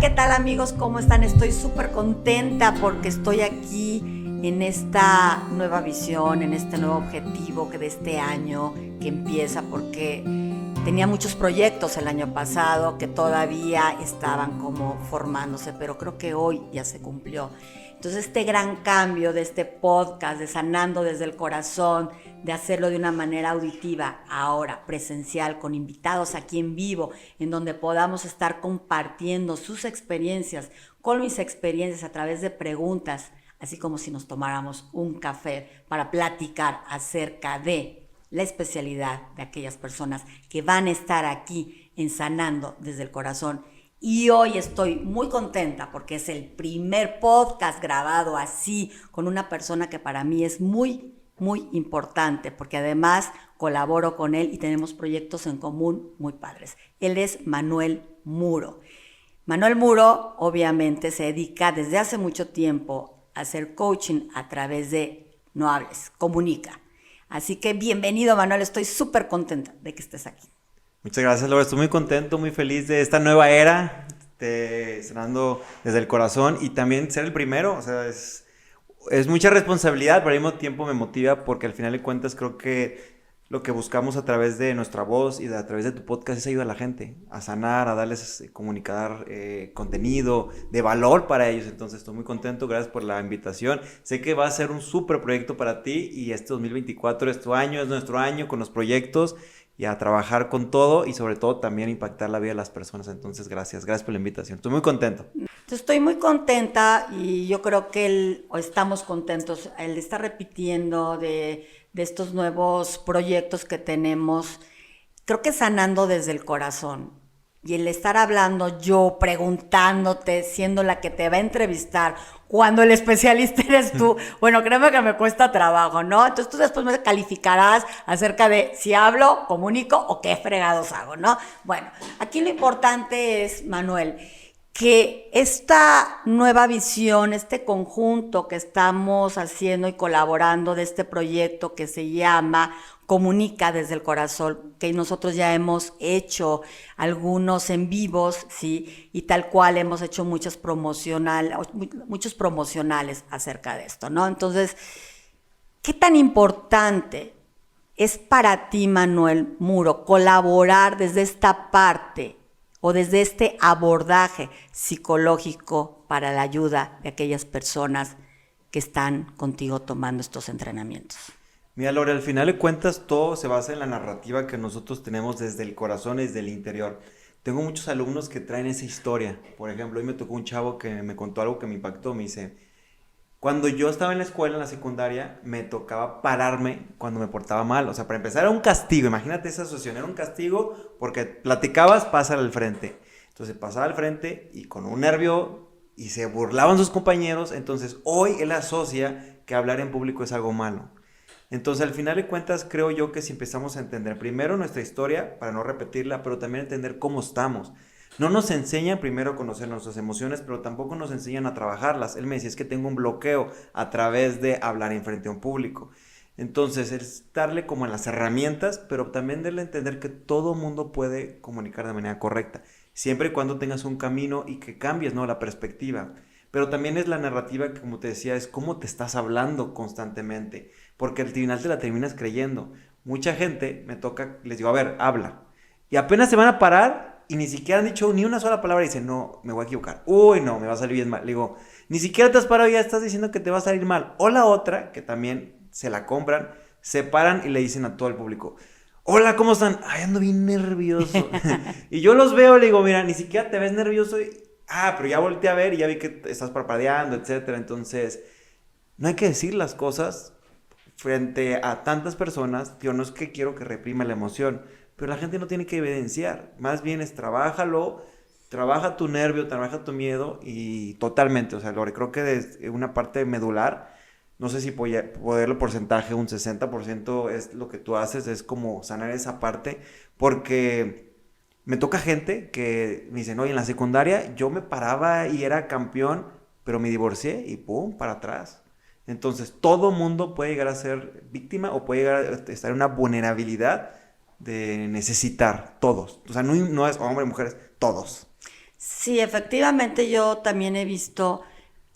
¿qué tal amigos? ¿Cómo están? Estoy súper contenta porque estoy aquí en esta nueva visión, en este nuevo objetivo que de este año que empieza, porque tenía muchos proyectos el año pasado que todavía estaban como formándose, pero creo que hoy ya se cumplió. Entonces este gran cambio de este podcast, de Sanando desde el Corazón, de hacerlo de una manera auditiva, ahora presencial, con invitados aquí en vivo, en donde podamos estar compartiendo sus experiencias con mis experiencias a través de preguntas, así como si nos tomáramos un café para platicar acerca de la especialidad de aquellas personas que van a estar aquí en Sanando desde el Corazón. Y hoy estoy muy contenta porque es el primer podcast grabado así con una persona que para mí es muy importante, porque además colaboro con él y tenemos proyectos en común muy padres. Él es Manuel Muro. Manuel Muro obviamente se dedica desde hace mucho tiempo a hacer coaching a través de No Hables, Comunica. Así que bienvenido, Manuel, estoy súper contenta de que estés aquí. Muchas gracias, Laura. Estoy muy contento, muy feliz de esta nueva era, Sanando desde el Corazón y también ser el primero. O sea, es mucha responsabilidad, pero al mismo tiempo me motiva porque al final de cuentas creo que lo que buscamos a través de nuestra voz y a través de tu podcast es ayudar a la gente a sanar, a darles, comunicar contenido de valor para ellos. Entonces estoy muy contento, gracias por la invitación. Sé que va a ser un súper proyecto para ti y este 2024 es tu año, es nuestro año con los proyectos y a trabajar con todo y sobre todo también impactar la vida de las personas. Entonces gracias por la invitación, estoy muy contento. Estoy muy contenta y yo creo que estamos contentos. El estar repitiendo de estos nuevos proyectos que tenemos, creo que sanando desde el corazón. Y el estar hablando yo, preguntándote, siendo la que te va a entrevistar, cuando el especialista eres tú, bueno, créeme que me cuesta trabajo, ¿no? Entonces tú después me calificarás acerca de si hablo, comunico o qué fregados hago, ¿no? Bueno, aquí lo importante es, Manuel, que esta nueva visión, este conjunto que estamos haciendo y colaborando de este proyecto que se llama Comunica desde el Corazón, que nosotros ya hemos hecho algunos en vivos, ¿sí? Y tal cual hemos hecho muchos promocionales acerca de esto, ¿no? Entonces, ¿qué tan importante es para ti, Manuel Muro, colaborar desde esta parte o desde este abordaje psicológico para la ayuda de aquellas personas que están contigo tomando estos entrenamientos? Mira, Laura, al final de cuentas todo se basa en la narrativa que nosotros tenemos desde el corazón y desde el interior. Tengo muchos alumnos que traen esa historia. Por ejemplo, hoy me tocó un chavo que me contó algo que me impactó. Me dice, cuando yo estaba en la escuela, en la secundaria, me tocaba pararme cuando me portaba mal. O sea, para empezar era un castigo. Imagínate esa asociación, era un castigo porque platicabas, pásale al frente. Entonces pasaba al frente y con un nervio y se burlaban sus compañeros. Entonces hoy él asocia que hablar en público es algo malo. Entonces, al final de cuentas, creo yo que si empezamos a entender primero nuestra historia, para no repetirla, pero también entender cómo estamos. No nos enseñan primero a conocer nuestras emociones, pero tampoco nos enseñan a trabajarlas. Él me decía, es que tengo un bloqueo a través de hablar en frente a un público. Entonces, es darle como en las herramientas, pero también darle a entender que todo mundo puede comunicar de manera correcta, siempre y cuando tengas un camino y que cambies, ¿no?, la perspectiva. Pero también es la narrativa que, como te decía, es cómo te estás hablando constantemente, porque al final te la terminas creyendo. Mucha gente me toca, les digo, a ver, habla. Y apenas se van a parar y ni siquiera han dicho ni una sola palabra y dicen, no, me voy a equivocar. Uy, no, me va a salir bien mal. Le digo, ni siquiera te has parado y ya estás diciendo que te va a salir mal. O la otra, que también se la compran, se paran y le dicen a todo el público, hola, ¿cómo están? Ay, ando bien nervioso. Y yo los veo, le digo, mira, ni siquiera te ves nervioso. Pero ya volteé a ver y ya vi que estás parpadeando, etcétera. Entonces, no hay que decir las cosas frente a tantas personas. Yo no es que quiero que reprima la emoción, pero la gente no tiene que evidenciar. Más bien es trabájalo, trabaja tu nervio, trabaja tu miedo y totalmente. O sea, Lore, creo que es una parte medular. No sé si poderlo porcentaje, un 60% es lo que tú haces, es como sanar esa parte, porque me toca gente que me dicen, oye, en la secundaria yo me paraba y era campeón, pero me divorcié y pum, para atrás. Entonces, todo mundo puede llegar a ser víctima o puede llegar a estar en una vulnerabilidad de necesitar, todos. O sea, no es hombre, mujeres, todos. Sí, efectivamente yo también he visto,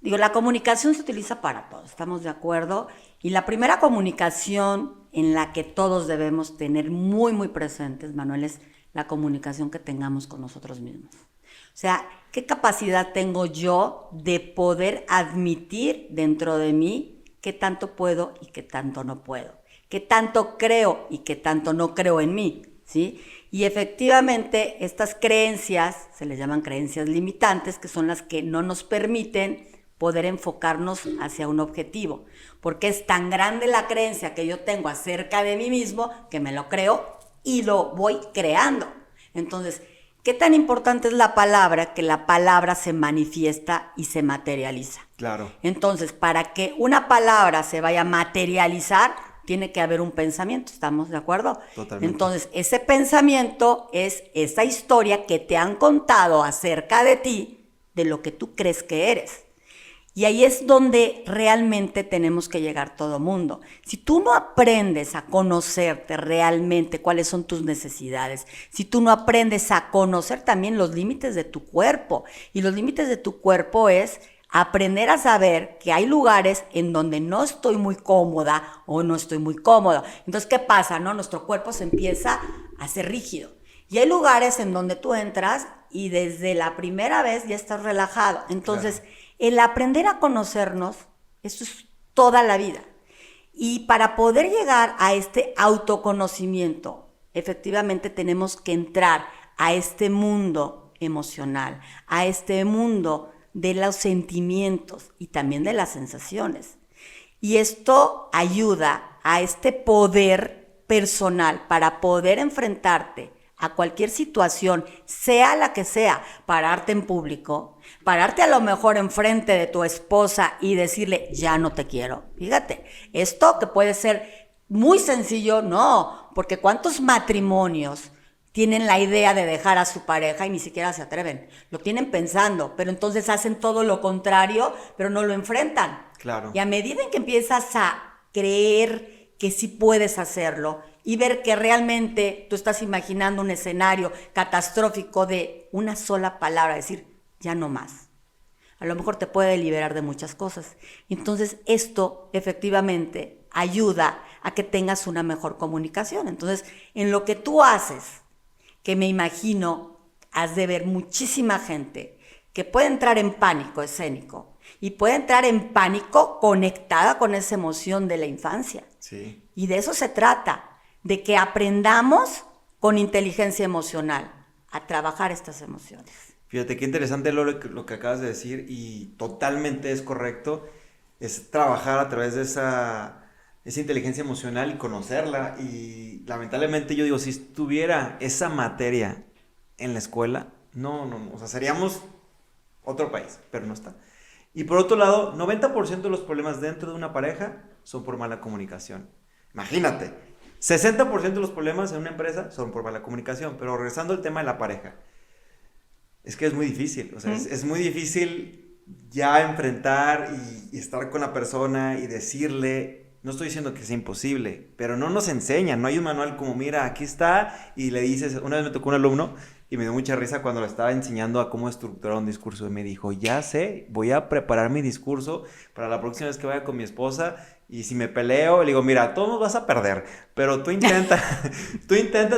digo, la comunicación se utiliza para todo, estamos de acuerdo. Y la primera comunicación en la que todos debemos tener muy, muy presentes, Manuel, es la comunicación que tengamos con nosotros mismos. O sea, ¿qué capacidad tengo yo de poder admitir dentro de mí qué tanto puedo y qué tanto no puedo? ¿Qué tanto creo y qué tanto no creo en mí? ¿Sí? Y efectivamente estas creencias, se les llaman creencias limitantes, que son las que no nos permiten poder enfocarnos hacia un objetivo, porque es tan grande la creencia que yo tengo acerca de mí mismo que me lo creo y lo voy creando. Entonces, ¿qué tan importante es la palabra? Que la palabra se manifiesta y se materializa. Claro. Entonces, para que una palabra se vaya a materializar, tiene que haber un pensamiento, ¿estamos de acuerdo? Totalmente. Entonces, ese pensamiento es esa historia que te han contado acerca de ti, de lo que tú crees que eres. Y ahí es donde realmente tenemos que llegar todo mundo. Si tú no aprendes a conocerte realmente cuáles son tus necesidades, si tú no aprendes a conocer también los límites de tu cuerpo, y los límites de tu cuerpo es aprender a saber que hay lugares en donde no estoy muy cómoda o no estoy muy cómodo. Entonces, ¿qué pasa? ¿No? Nuestro cuerpo se empieza a hacer rígido. Y hay lugares en donde tú entras y desde la primera vez ya estás relajado. Entonces, claro, el aprender a conocernos, eso es toda la vida. Y para poder llegar a este autoconocimiento, efectivamente tenemos que entrar a este mundo emocional, a este mundo de los sentimientos y también de las sensaciones. Y esto ayuda a este poder personal para poder enfrentarte a cualquier situación, sea la que sea, pararte en público, pararte a lo mejor enfrente de tu esposa y decirle, ya no te quiero. Fíjate, esto que puede ser muy sencillo, no, porque ¿cuántos matrimonios tienen la idea de dejar a su pareja y ni siquiera se atreven? Lo tienen pensando, pero entonces hacen todo lo contrario, pero no lo enfrentan. Claro. Y a medida en que empiezas a creer que sí puedes hacerlo y ver que realmente tú estás imaginando un escenario catastrófico de una sola palabra, decir, ya no más. A lo mejor te puede liberar de muchas cosas. Entonces, esto efectivamente ayuda a que tengas una mejor comunicación. Entonces, en lo que tú haces, que me imagino has de ver muchísima gente que puede entrar en pánico escénico y puede entrar en pánico conectada con esa emoción de la infancia. Sí. Y de eso se trata, de que aprendamos con inteligencia emocional a trabajar estas emociones. Fíjate qué interesante lo que acabas de decir y totalmente es correcto. Es trabajar a través de esa inteligencia emocional y conocerla. Y lamentablemente yo digo, si estuviera esa materia en la escuela, no, o sea, seríamos otro país, pero no está. Y por otro lado, 90% de los problemas dentro de una pareja son por mala comunicación. Imagínate, 60% de los problemas en una empresa son por mala comunicación. Pero regresando al tema de la pareja, es que es muy difícil, o sea, es muy difícil ya enfrentar y estar con la persona y decirle, no estoy diciendo que sea imposible, pero no nos enseñan, no hay un manual como, mira, aquí está, y le dices, una vez me tocó un alumno y me dio mucha risa cuando le estaba enseñando a cómo estructurar un discurso y me dijo, ya sé, voy a preparar mi discurso para la próxima vez que vaya con mi esposa y si me peleo, le digo, mira, todos vas a perder, pero tú intenta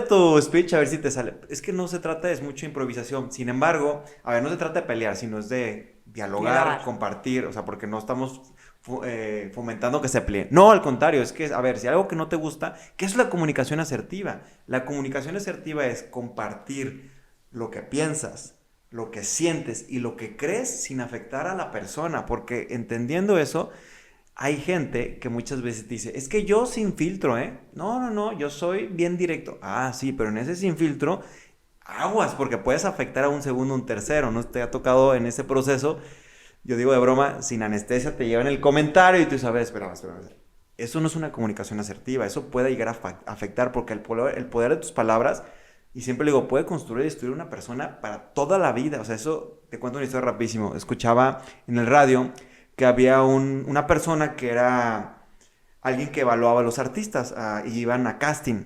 tu speech a ver si te sale. Es que no se trata de mucha improvisación, sin embargo, a ver, no se trata de pelear, sino es de dialogar, compartir, o sea, porque no estamos fomentando que se peleen. No, al contrario, es que, a ver, si algo que no te gusta, ¿qué es la comunicación asertiva? La comunicación asertiva es compartir lo que piensas, lo que sientes y lo que crees sin afectar a la persona, porque entendiendo eso, hay gente que muchas veces dice, es que yo sin filtro, no, yo soy bien directo. Ah, sí, pero en ese sin filtro, aguas, porque puedes afectar a un segundo, un tercero, ¿no? Te ha tocado en ese proceso, yo digo de broma, sin anestesia te llevan el comentario y tú sabes, espera. Eso no es una comunicación asertiva, eso puede llegar a afectar porque el poder de tus palabras, y siempre le digo, puede construir y destruir una persona para toda la vida. O sea, eso, te cuento una historia rapidísimo. Escuchaba en el radio que había una persona que era alguien que evaluaba a los artistas y iban a casting.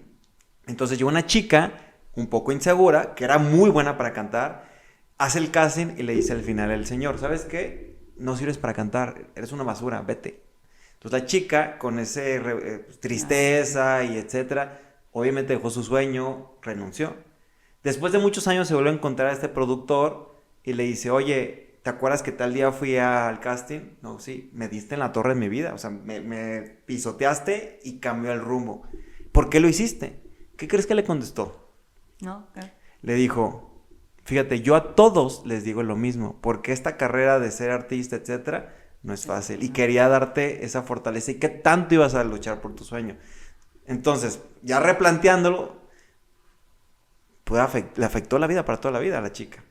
Entonces llegó una chica un poco insegura, que era muy buena para cantar, Hace el casting y le dice al final el señor, ¿sabes qué? No sirves para cantar, eres una basura, vete. Entonces la chica, con ese tristeza y etcétera, obviamente dejó su sueño, renunció. Después de muchos años se vuelve a encontrar a este productor y le dice, oye, ¿te acuerdas que tal día fui al casting? No, sí, me diste en la torre de mi vida, o sea, me pisoteaste y cambió el rumbo. ¿Por qué lo hiciste? ¿Qué crees que le contestó? ¿No? ¿Qué? Le dijo, fíjate, yo a todos les digo lo mismo, porque esta carrera de ser artista, etcétera, no es fácil. Y quería darte esa fortaleza. ¿Y qué tanto ibas a luchar por tu sueño? Entonces, ya replanteándolo, pues le afectó la vida para toda la vida a la chica.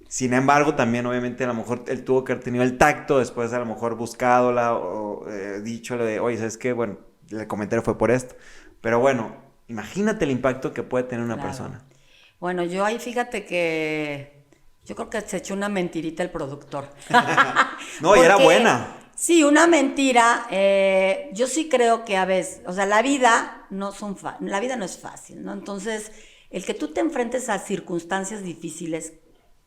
Sin embargo, también obviamente a lo mejor él tuvo que haber tenido el tacto, después a lo mejor buscádola o dicho de, oye, ¿sabes qué? Bueno, el comentario fue por esto. Pero bueno, imagínate el impacto que puede tener una persona. Bueno, yo ahí fíjate que yo creo que se echó una mentirita el productor. No, y era buena. Sí, una mentira. Yo sí creo que a veces, o sea, la vida no es fácil, ¿no? Entonces, el que tú te enfrentes a circunstancias difíciles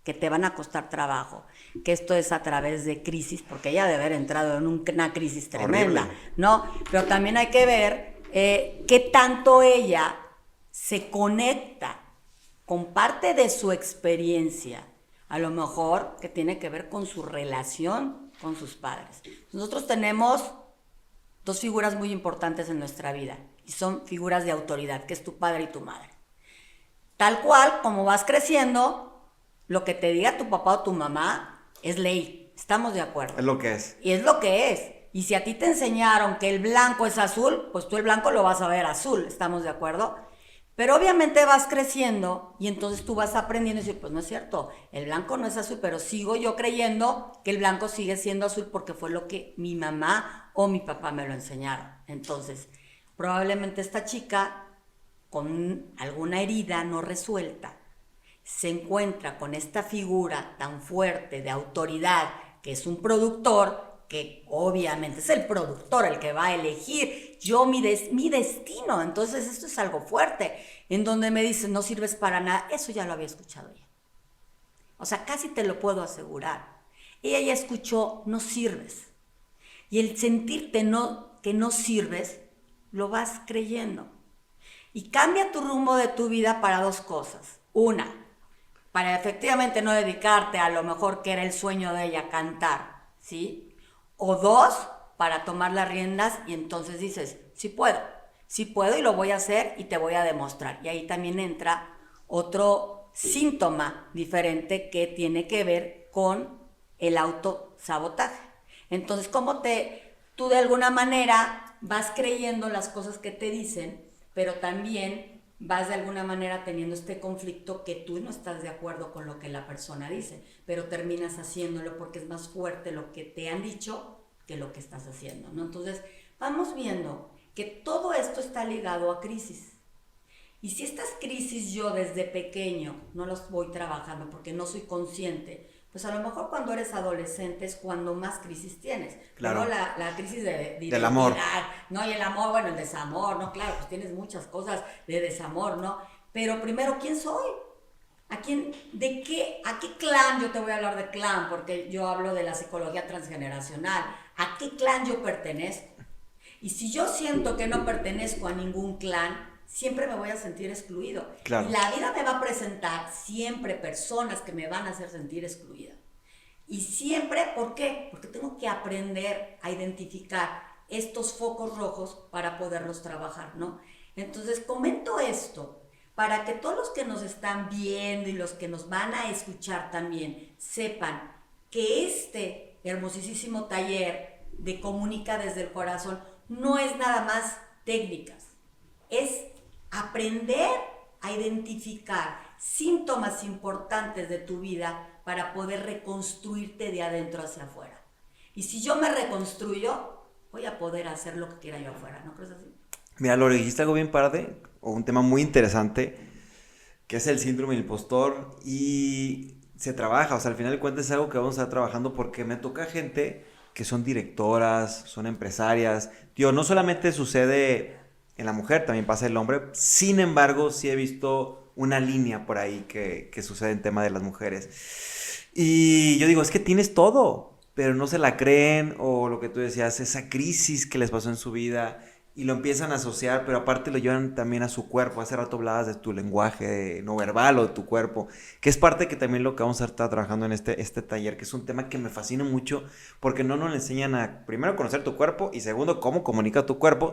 que te van a costar trabajo, que esto es a través de crisis, porque ella debe haber entrado en una crisis tremenda, horrible, ¿no? Pero también hay que ver qué tanto ella se conecta con parte de su experiencia, a lo mejor que tiene que ver con su relación con sus padres. Nosotros tenemos dos figuras muy importantes en nuestra vida, y son figuras de autoridad, que es tu padre y tu madre. Tal cual, como vas creciendo, lo que te diga tu papá o tu mamá es ley, estamos de acuerdo. Es lo que es. Y es lo que es. Y si a ti te enseñaron que el blanco es azul, pues tú el blanco lo vas a ver azul, ¿estamos de acuerdo? Pero obviamente vas creciendo y entonces tú vas aprendiendo y dices, pues no es cierto, el blanco no es azul, pero sigo yo creyendo que el blanco sigue siendo azul porque fue lo que mi mamá o mi papá me lo enseñaron. Entonces, probablemente esta chica con alguna herida no resuelta se encuentra con esta figura tan fuerte de autoridad que es un productor, que obviamente es el productor el que va a elegir mi destino. Entonces esto es algo fuerte, en donde me dicen no sirves para nada. Eso ya lo había escuchado ella, o sea, casi te lo puedo asegurar. Ella ya escuchó no sirves, y el sentirte que no sirves lo vas creyendo, y cambia tu rumbo de tu vida para dos cosas. Una, para efectivamente no dedicarte a lo mejor que era el sueño de ella, cantar, ¿sí? O dos, para tomar las riendas y entonces dices, sí puedo y lo voy a hacer y te voy a demostrar. Y ahí también entra otro síntoma diferente que tiene que ver con el autosabotaje. Entonces, ¿cómo tú de alguna manera vas creyendo las cosas que te dicen, pero también vas de alguna manera teniendo este conflicto que tú no estás de acuerdo con lo que la persona dice, pero terminas haciéndolo porque es más fuerte lo que te han dicho que lo que estás haciendo, ¿no? Entonces, vamos viendo que todo esto está ligado a crisis. Y si estas crisis yo desde pequeño no las voy trabajando porque no soy consciente, pues a lo mejor cuando eres adolescente es cuando más crisis tienes. Claro. ¿No? La crisis de del amor. ¿no? Y el amor, bueno, el desamor, ¿no? Claro, pues tienes muchas cosas de desamor, ¿no? Pero primero, ¿quién soy? ¿A qué clan? Yo te voy a hablar de clan, porque yo hablo de la psicología transgeneracional. ¿A qué clan yo pertenezco? Y si yo siento que no pertenezco a ningún clan, siempre me voy a sentir excluido. Claro. Y la vida me va a presentar siempre personas que me van a hacer sentir excluida. Y siempre, ¿por qué? Porque tengo que aprender a identificar estos focos rojos para poderlos trabajar, ¿no? Entonces, comento esto para que todos los que nos están viendo y los que nos van a escuchar también sepan que este hermosísimo taller de Comunica desde el Corazón no es nada más técnicas, es aprender a identificar síntomas importantes de tu vida para poder reconstruirte de adentro hacia afuera. Y si yo me reconstruyo, voy a poder hacer lo que quiera yo afuera, ¿no crees así? Mira, lo dijiste algo bien padre, o un tema muy interesante, que es el síndrome del impostor, y se trabaja, o sea, al final de cuentas es algo que vamos a estar trabajando porque me toca gente que son directoras, son empresarias. Tío, no solamente sucede en la mujer, también pasa en el hombre. Sin embargo, sí he visto una línea por ahí que sucede en tema de las mujeres. Y yo digo, es que tienes todo, pero no se la creen, o lo que tú decías, esa crisis que les pasó en su vida, y lo empiezan a asociar, pero aparte lo llevan también a su cuerpo. Hace rato hablabas de tu lenguaje no verbal o de tu cuerpo, que es parte que también lo que vamos a estar trabajando en este taller, que es un tema que me fascina mucho, porque no nos enseñan a, primero, conocer tu cuerpo, y segundo, cómo comunica tu cuerpo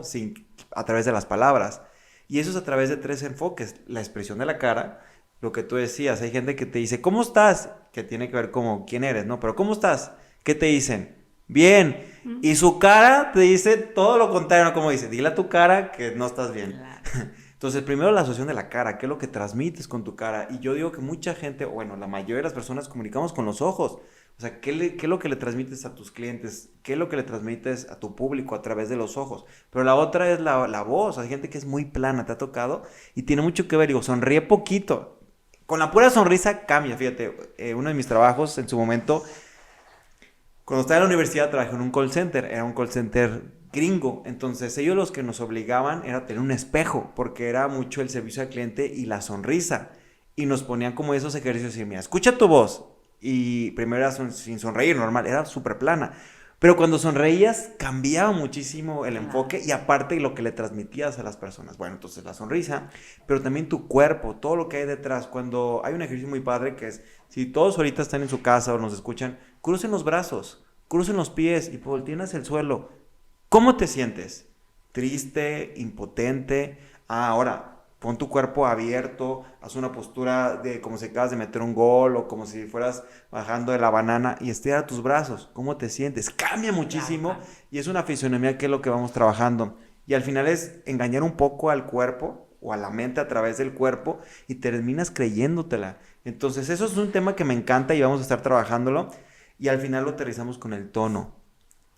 a través de las palabras. Y eso es a través de 3 enfoques: la expresión de la cara, lo que tú decías, hay gente que te dice, ¿cómo estás? Que tiene que ver como quién eres, ¿no? Pero ¿cómo estás? ¿Qué te dicen? Bien. Y su cara te dice todo lo contrario, ¿no? Como dice, dile a tu cara que no estás bien. Claro. Entonces, primero la asociación de la cara, qué es lo que transmites con tu cara. Y yo digo que mucha gente, bueno, la mayoría de las personas comunicamos con los ojos. O sea, qué es lo que le transmites a tus clientes? ¿Qué es lo que le transmites a tu público a través de los ojos? Pero la otra es la voz. Hay gente que es muy plana, te ha tocado, y tiene mucho que ver. Digo, sonríe poquito. Con la pura sonrisa cambia, fíjate. Uno de mis trabajos en su momento, cuando estaba en la universidad, trabajé en un call center. Era un call center gringo. Entonces ellos los que nos obligaban era tener un espejo, porque era mucho el servicio al cliente y la sonrisa. Y nos ponían como esos ejercicios y mira, escucha tu voz. Y primero era sin sonreír, normal, era súper plana. Pero cuando sonreías cambiaba muchísimo el enfoque, y aparte lo que le transmitías a las personas. Bueno, entonces la sonrisa, pero también tu cuerpo, todo lo que hay detrás. Cuando hay un ejercicio muy padre que es, si todos ahorita están en su casa o nos escuchan, crucen los brazos, crucen los pies y volteen hacia el suelo. ¿Cómo te sientes? ¿Triste? ¿Impotente? Ahora, pon tu cuerpo abierto, haz una postura de como si acabas de meter un gol, o como si fueras bajando de la banana, y estira tus brazos. ¿Cómo te sientes? Cambia muchísimo, Claro. y es una fisionomía que es lo que vamos trabajando. Y al final es engañar un poco al cuerpo o a la mente a través del cuerpo, y terminas creyéndotela. Entonces eso es un tema que me encanta y vamos a estar trabajándolo, y al final lo aterrizamos con el tono.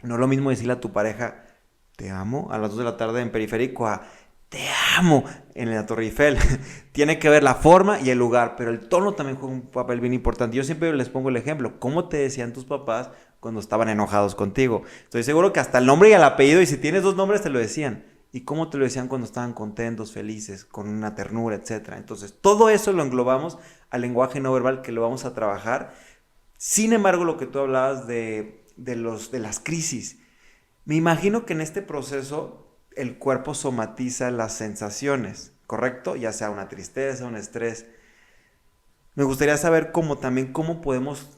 No es lo mismo decirle a tu pareja, te amo, a las 2 de la tarde en Periférico, a te amo en la Torre Eiffel. Tiene que ver la forma y el lugar, pero el tono también juega un papel bien importante. Yo siempre les pongo el ejemplo, ¿cómo te decían tus papás cuando estaban enojados contigo? Estoy seguro que hasta el nombre y el apellido, y si tienes 2 nombres te lo decían. ¿Y cómo te lo decían cuando estaban contentos, felices, con una ternura, etcétera? Entonces, todo eso lo englobamos al lenguaje no verbal, que lo vamos a trabajar. Sin embargo, lo que tú hablabas de las crisis, me imagino que en este proceso el cuerpo somatiza las sensaciones, ¿correcto? Ya sea una tristeza, un estrés. Me gustaría saber cómo podemos,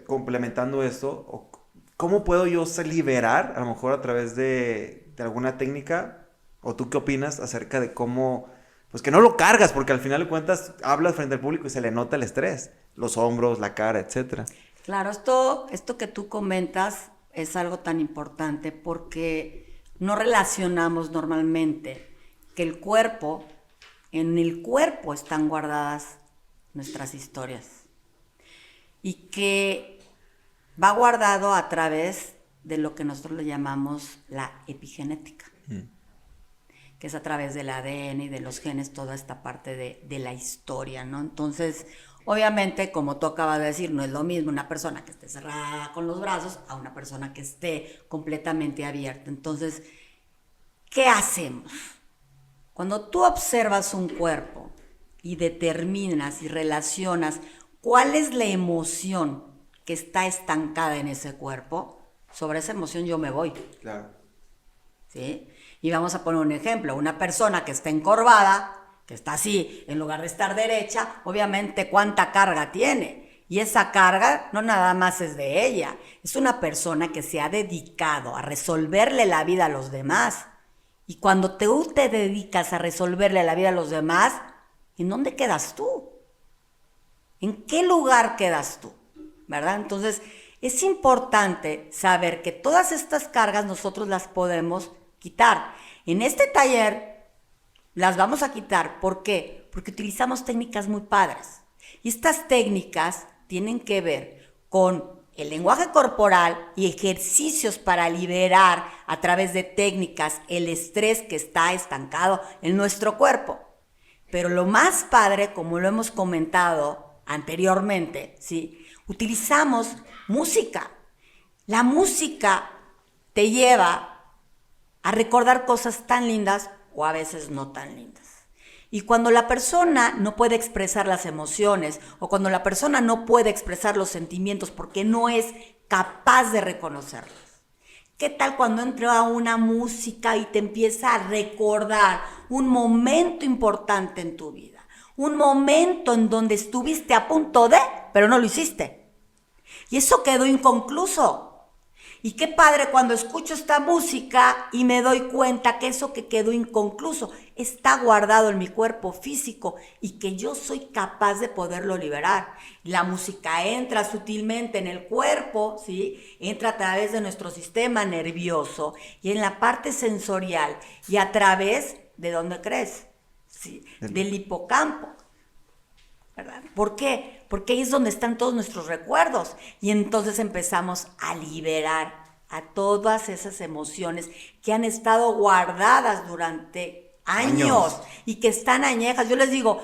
complementando esto, o cómo puedo yo liberar, a lo mejor a través de alguna técnica, o tú qué opinas acerca de cómo, pues que no lo cargas, porque al final de cuentas hablas frente al público y se le nota el estrés, los hombros, la cara, etcétera. Claro, esto que tú comentas es algo tan importante porque no relacionamos normalmente que en el cuerpo están guardadas nuestras historias, y que va guardado a través de lo que nosotros le llamamos la epigenética, que es a través del ADN y de los genes, toda esta parte de la historia, ¿no? Entonces, obviamente, como tú acabas de decir, no es lo mismo una persona que esté cerrada con los brazos a una persona que esté completamente abierta. Entonces, ¿qué hacemos? Cuando tú observas un cuerpo y determinas y relacionas cuál es la emoción que está estancada en ese cuerpo, sobre esa emoción yo me voy. Claro. ¿Sí? Y vamos a poner un ejemplo, una persona que está encorvada, que está así, en lugar de estar derecha, obviamente cuánta carga tiene. Y esa carga no nada más es de ella, es una persona que se ha dedicado a resolverle la vida a los demás. Y cuando tú te dedicas a resolverle la vida a los demás, ¿en dónde quedas tú? ¿En qué lugar quedas tú? ¿Verdad? Entonces, es importante saber que todas estas cargas nosotros las podemos quitar. En este taller las vamos a quitar. ¿Por qué? Porque utilizamos técnicas muy padres. Y estas técnicas tienen que ver con el lenguaje corporal y ejercicios para liberar a través de técnicas el estrés que está estancado en nuestro cuerpo. Pero lo más padre, como lo hemos comentado anteriormente, ¿sí? Utilizamos música. La música te lleva a recordar cosas tan lindas o a veces no tan lindas. Y cuando la persona no puede expresar las emociones o cuando la persona no puede expresar los sentimientos porque no es capaz de reconocerlos. ¿Qué tal cuando entra una música y te empieza a recordar un momento importante en tu vida? Un momento en donde estuviste a punto de, pero no lo hiciste. Y eso quedó inconcluso. Y qué padre cuando escucho esta música y me doy cuenta que eso que quedó inconcluso está guardado en mi cuerpo físico y que yo soy capaz de poderlo liberar. La música entra sutilmente en el cuerpo, ¿sí? Entra a través de nuestro sistema nervioso y en la parte sensorial y a través de ¿dónde crees? ¿Sí? Del hipocampo. ¿Verdad? ¿Por qué? Porque ahí es donde están todos nuestros recuerdos y entonces empezamos a liberar a todas esas emociones que han estado guardadas durante años y que están añejas. Yo les digo,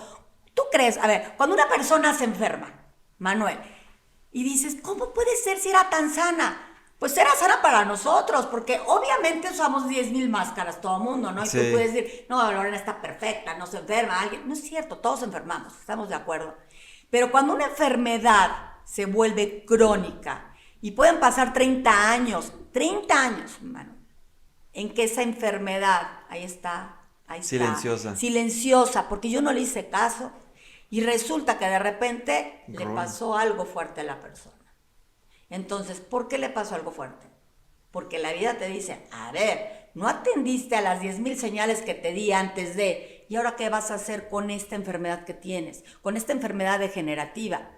¿tú crees? A ver, cuando una persona se enferma, Manuel, y dices, ¿cómo puede ser si era tan sana? Pues era sana para nosotros, porque obviamente usamos 10,000 máscaras todo el mundo, ¿no? Y sí. Tú puedes decir, no, Lorena está perfecta, no se enferma alguien. No es cierto, todos enfermamos, estamos de acuerdo. Pero cuando una enfermedad se vuelve crónica y pueden pasar 30 años, hermano, en que esa enfermedad, ahí está, silenciosa, porque yo no le hice caso y resulta que de repente le pasó algo fuerte a la persona. Entonces, ¿por qué le pasó algo fuerte? Porque la vida te dice, a ver, no atendiste a las 10,000 señales que te di antes de, ¿y ahora qué vas a hacer con esta enfermedad que tienes? Con esta enfermedad degenerativa.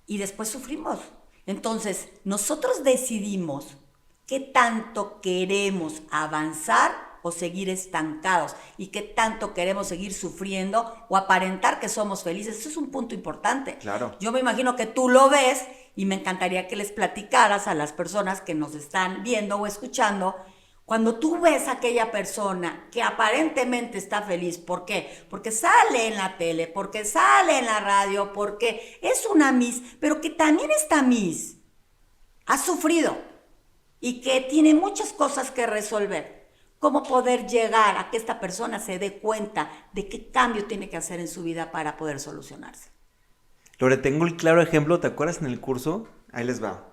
Y después sufrimos. Entonces, nosotros decidimos qué tanto queremos avanzar o seguir estancados y qué tanto queremos seguir sufriendo o aparentar que somos felices. Eso es un punto importante. Claro. Yo me imagino que tú lo ves y me encantaría que les platicaras a las personas que nos están viendo o escuchando. Cuando tú ves a aquella persona que aparentemente está feliz, ¿por qué? Porque sale en la tele, porque sale en la radio, porque es una Miss, pero que también esta Miss ha sufrido y que tiene muchas cosas que resolver. ¿Cómo poder llegar a que esta persona se dé cuenta de qué cambio tiene que hacer en su vida para poder solucionarse? Lore, tengo el claro ejemplo, ¿te acuerdas en el curso? Ahí les va.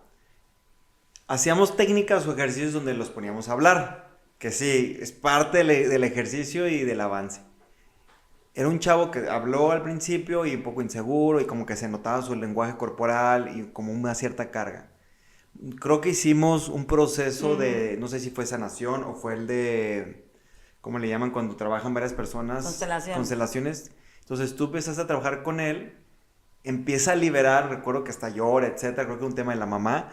Hacíamos técnicas o ejercicios donde los poníamos a hablar, que sí, es parte del ejercicio y del avance. Era un chavo que habló al principio y un poco inseguro y como que se notaba su lenguaje corporal y como una cierta carga. Creo que hicimos un proceso de, no sé si fue sanación o fue el de, ¿cómo le llaman cuando trabajan varias personas? Constelaciones. Entonces tú empiezas a trabajar con él, empieza a liberar, recuerdo que hasta llora, etcétera, creo que es un tema de la mamá,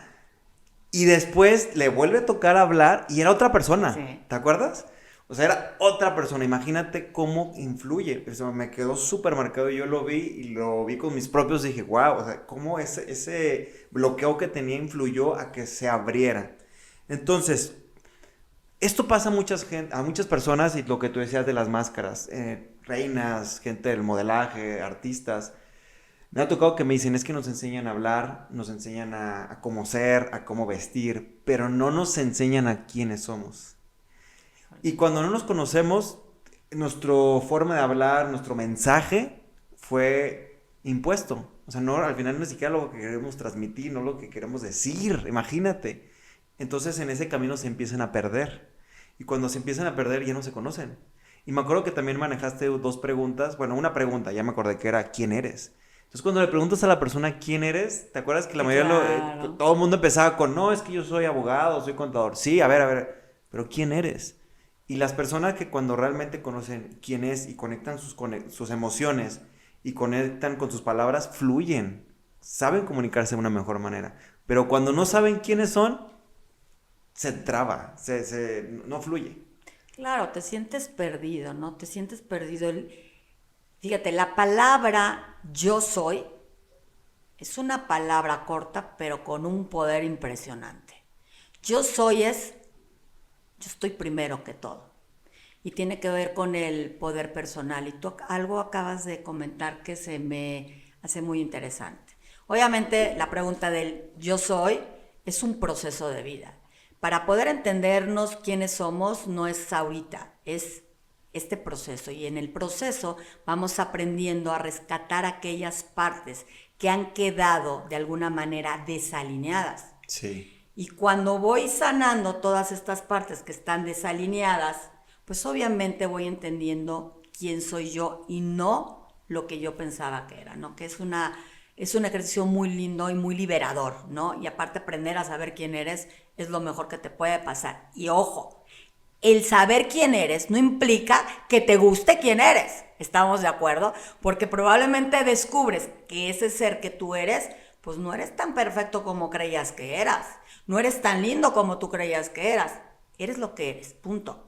y después le vuelve a tocar hablar y era otra persona, sí. ¿Te acuerdas? O sea, era otra persona, imagínate cómo influye. Eso me quedó súper marcado, yo lo vi y lo vi con mis propios, dije, wow, o sea, cómo ese bloqueo que tenía influyó a que se abriera. Entonces, esto pasa a muchas personas y lo que tú decías de las máscaras, reinas, gente del modelaje, artistas. Me ha tocado que me dicen, es que nos enseñan a hablar, nos enseñan a cómo ser, a cómo vestir, pero no nos enseñan a quiénes somos. Y cuando no nos conocemos, nuestra forma de hablar, nuestro mensaje fue impuesto. O sea, no, al final no es siquiera lo que queremos transmitir, no lo que queremos decir, imagínate. Entonces en ese camino se empiezan a perder. Y cuando se empiezan a perder ya no se conocen. Y me acuerdo que también manejaste 2 preguntas. Bueno, una pregunta, ya me acordé que era ¿quién eres? Entonces cuando le preguntas a la persona ¿quién eres? ¿Te acuerdas que la mayoría todo el mundo empezaba con no, es que yo soy abogado, soy contador? Sí, a ver, pero ¿quién eres? Y las personas que cuando realmente conocen quién es y conectan sus emociones y conectan con sus palabras, fluyen, saben comunicarse de una mejor manera. Pero cuando no saben quiénes son, se traba, no fluye. Claro, te sientes perdido, ¿no? Te sientes perdido. Fíjate, la palabra yo soy es una palabra corta, pero con un poder impresionante. Yo soy yo estoy primero que todo. Y tiene que ver con el poder personal. Y tú algo acabas de comentar que se me hace muy interesante. Obviamente la pregunta del yo soy es un proceso de vida. Para poder entendernos quiénes somos no es ahorita, es este proceso, y en el proceso vamos aprendiendo a rescatar aquellas partes que han quedado de alguna manera desalineadas. Sí. Y cuando voy sanando todas estas partes que están desalineadas, pues obviamente voy entendiendo quién soy yo y no lo que yo pensaba que era, ¿no? Que es un ejercicio muy lindo y muy liberador, ¿no? Y aparte aprender a saber quién eres es lo mejor que te puede pasar. Y ojo, el saber quién eres no implica que te guste quién eres, ¿estamos de acuerdo? Porque probablemente descubres que ese ser que tú eres, pues no eres tan perfecto como creías que eras, no eres tan lindo como tú creías que eres lo que eres, punto.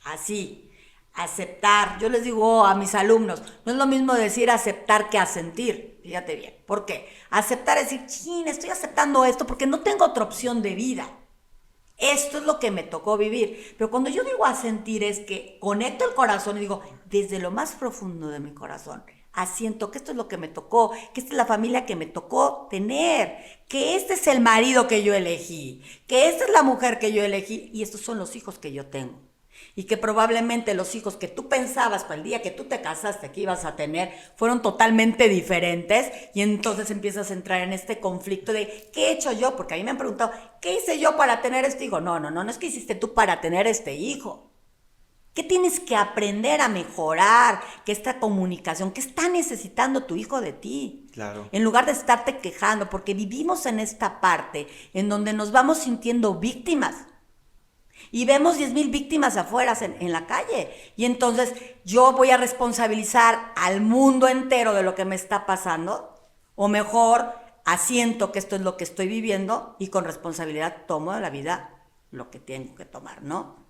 Así, aceptar, yo les digo a mis alumnos, no es lo mismo decir aceptar que asentir, fíjate bien, ¿por qué? Aceptar es decir, chin, estoy aceptando esto porque no tengo otra opción de vida. Esto es lo que me tocó vivir. Pero cuando yo digo asentir es que conecto el corazón y digo, desde lo más profundo de mi corazón, asiento que esto es lo que me tocó, que esta es la familia que me tocó tener, que este es el marido que yo elegí, que esta es la mujer que yo elegí y estos son los hijos que yo tengo. Y que probablemente los hijos que tú pensabas para el día que tú te casaste que ibas a tener fueron totalmente diferentes, y entonces empiezas a entrar en este conflicto de ¿qué he hecho yo? Porque a mí me han preguntado, ¿qué hice yo para tener este hijo? No es que hiciste tú para tener este hijo. ¿Qué tienes que aprender a mejorar? Que esta comunicación, ¿qué está necesitando tu hijo de ti? Claro. En lugar de estarte quejando, porque vivimos en esta parte en donde nos vamos sintiendo víctimas. Y vemos 10,000 víctimas afuera en la calle. Y entonces yo voy a responsabilizar al mundo entero de lo que me está pasando. O mejor, asiento que esto es lo que estoy viviendo y con responsabilidad tomo de la vida lo que tengo que tomar, ¿no?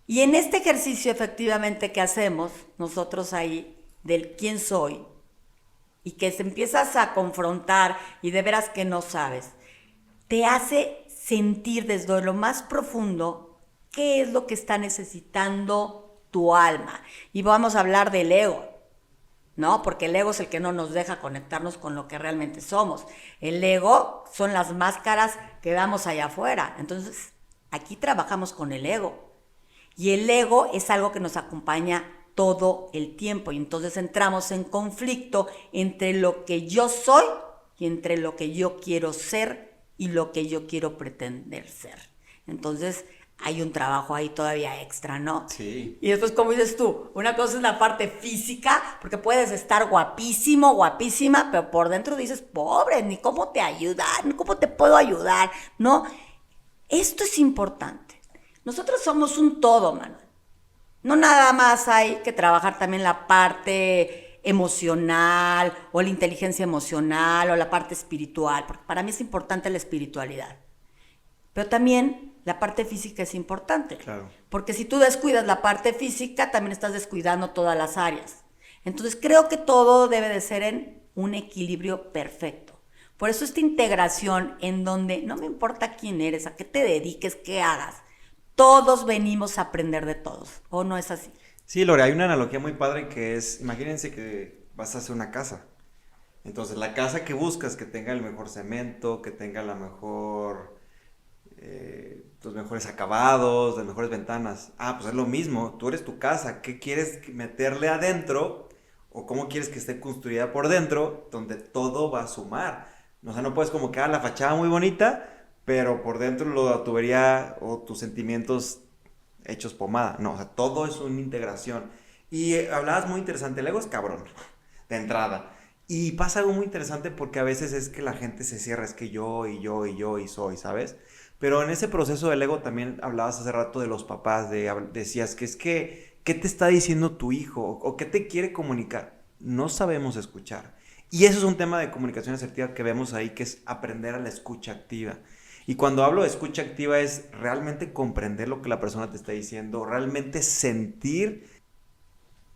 Y en este ejercicio efectivamente que hacemos nosotros ahí del quién soy, y que te empiezas a confrontar y de veras que no sabes, te hace sentir desde lo más profundo qué es lo que está necesitando tu alma. Y vamos a hablar del ego, ¿no? Porque el ego es el que no nos deja conectarnos con lo que realmente somos. El ego son las máscaras que damos allá afuera. Entonces, aquí trabajamos con el ego. Y el ego es algo que nos acompaña todo el tiempo. Y entonces entramos en conflicto entre lo que yo soy y entre lo que yo quiero ser y lo que yo quiero pretender ser. Entonces hay un trabajo ahí todavía extra, ¿no? Sí. Y después, como dices tú, una cosa es la parte física, porque puedes estar guapísimo, guapísima, pero por dentro dices, pobre, ni cómo te ayudar, ni cómo te puedo ayudar, ¿no? Esto es importante. Nosotros somos un todo, Manuel. No nada más hay que trabajar también la parte emocional o la inteligencia emocional o la parte espiritual, porque para mí es importante la espiritualidad. Pero también la parte física es importante. Claro. Porque si tú descuidas la parte física, también estás descuidando todas las áreas. Entonces creo que todo debe de ser en un equilibrio perfecto. Por eso esta integración en donde no me importa quién eres, a qué te dediques, qué hagas. Todos venimos a aprender de todos, ¿o no es así? Sí, Lore, hay una analogía muy padre que es, imagínense que vas a hacer una casa. Entonces, la casa que buscas, que tenga el mejor cemento, que tenga la mejor, los mejores acabados, las mejores ventanas. Ah, pues es lo mismo, tú eres tu casa, ¿qué quieres meterle adentro? ¿O cómo quieres que esté construida por dentro? Donde todo va a sumar. O sea, no puedes como que la fachada muy bonita, pero por dentro la tubería o tus sentimientos hechos pomada. No, o sea, todo es una integración. Y hablabas muy interesante, el ego es cabrón, de entrada. Y pasa algo muy interesante porque a veces es que la gente se cierra, es que yo y soy, ¿sabes? Pero en ese proceso del ego también hablabas hace rato de los papás, decías que es que, ¿qué te está diciendo tu hijo? ¿O qué te quiere comunicar? No sabemos escuchar. Y eso es un tema de comunicación asertiva que vemos ahí, que es aprender a la escucha activa. Y cuando hablo de escucha activa es realmente comprender lo que la persona te está diciendo, realmente sentir.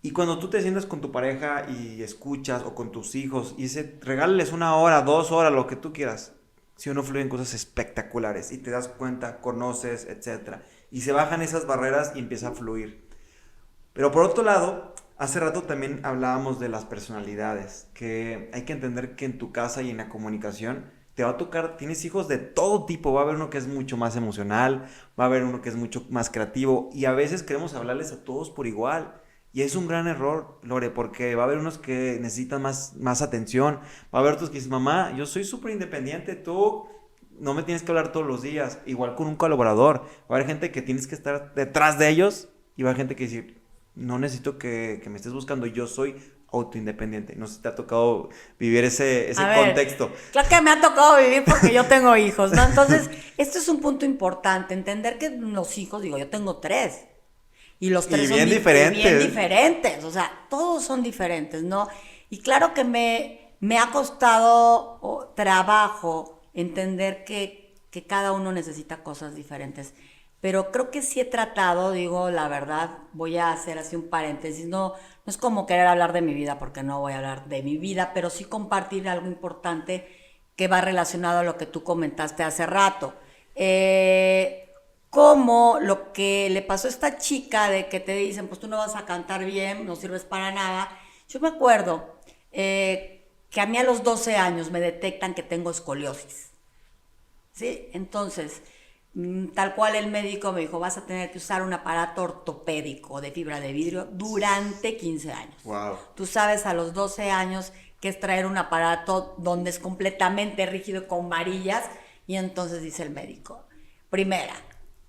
Y cuando tú te sientas con tu pareja y escuchas, o con tus hijos, y regálales 1 hora, 2 horas, lo que tú quieras, si o no fluyen cosas espectaculares, y te das cuenta, conoces, etc. Y se bajan esas barreras y empieza a fluir. Pero por otro lado, hace rato también hablábamos de las personalidades, que hay que entender que en tu casa y en la comunicación te va a tocar, tienes hijos de todo tipo, va a haber uno que es mucho más emocional, va a haber uno que es mucho más creativo, y a veces queremos hablarles a todos por igual. Y es un gran error, Lore, porque va a haber unos que necesitan más atención, va a haber otros que dicen, mamá, yo soy súper independiente, tú no me tienes que hablar todos los días, igual con un colaborador, va a haber gente que tienes que estar detrás de ellos, y va a haber gente que dice, no necesito que me estés buscando, yo soy autoindependiente. No sé si te ha tocado vivir ese A ver, contexto. claro que me ha tocado vivir porque yo tengo hijos, ¿no? Entonces, esto es un punto importante, entender que los hijos, digo, yo tengo 3. Y los 3 son bien diferentes. bien diferentes, o sea, todos son diferentes, ¿no? Y claro que me ha costado trabajo entender que cada uno necesita cosas diferentes. Pero creo que sí he tratado, digo, la verdad, voy a hacer así un paréntesis, no es como querer hablar de mi vida, porque no voy a hablar de mi vida, pero sí compartir algo importante que va relacionado a lo que tú comentaste hace rato. Como lo que le pasó a esta chica de que te dicen, pues tú no vas a cantar bien, no sirves para nada. Yo me acuerdo que a mí a los 12 años me detectan que tengo escoliosis, ¿sí? Entonces, tal cual el médico me dijo, vas a tener que usar un aparato ortopédico de fibra de vidrio durante 15 años. Wow. Tú sabes a los 12 años que es traer un aparato donde es completamente rígido con varillas, y entonces dice el médico, primera,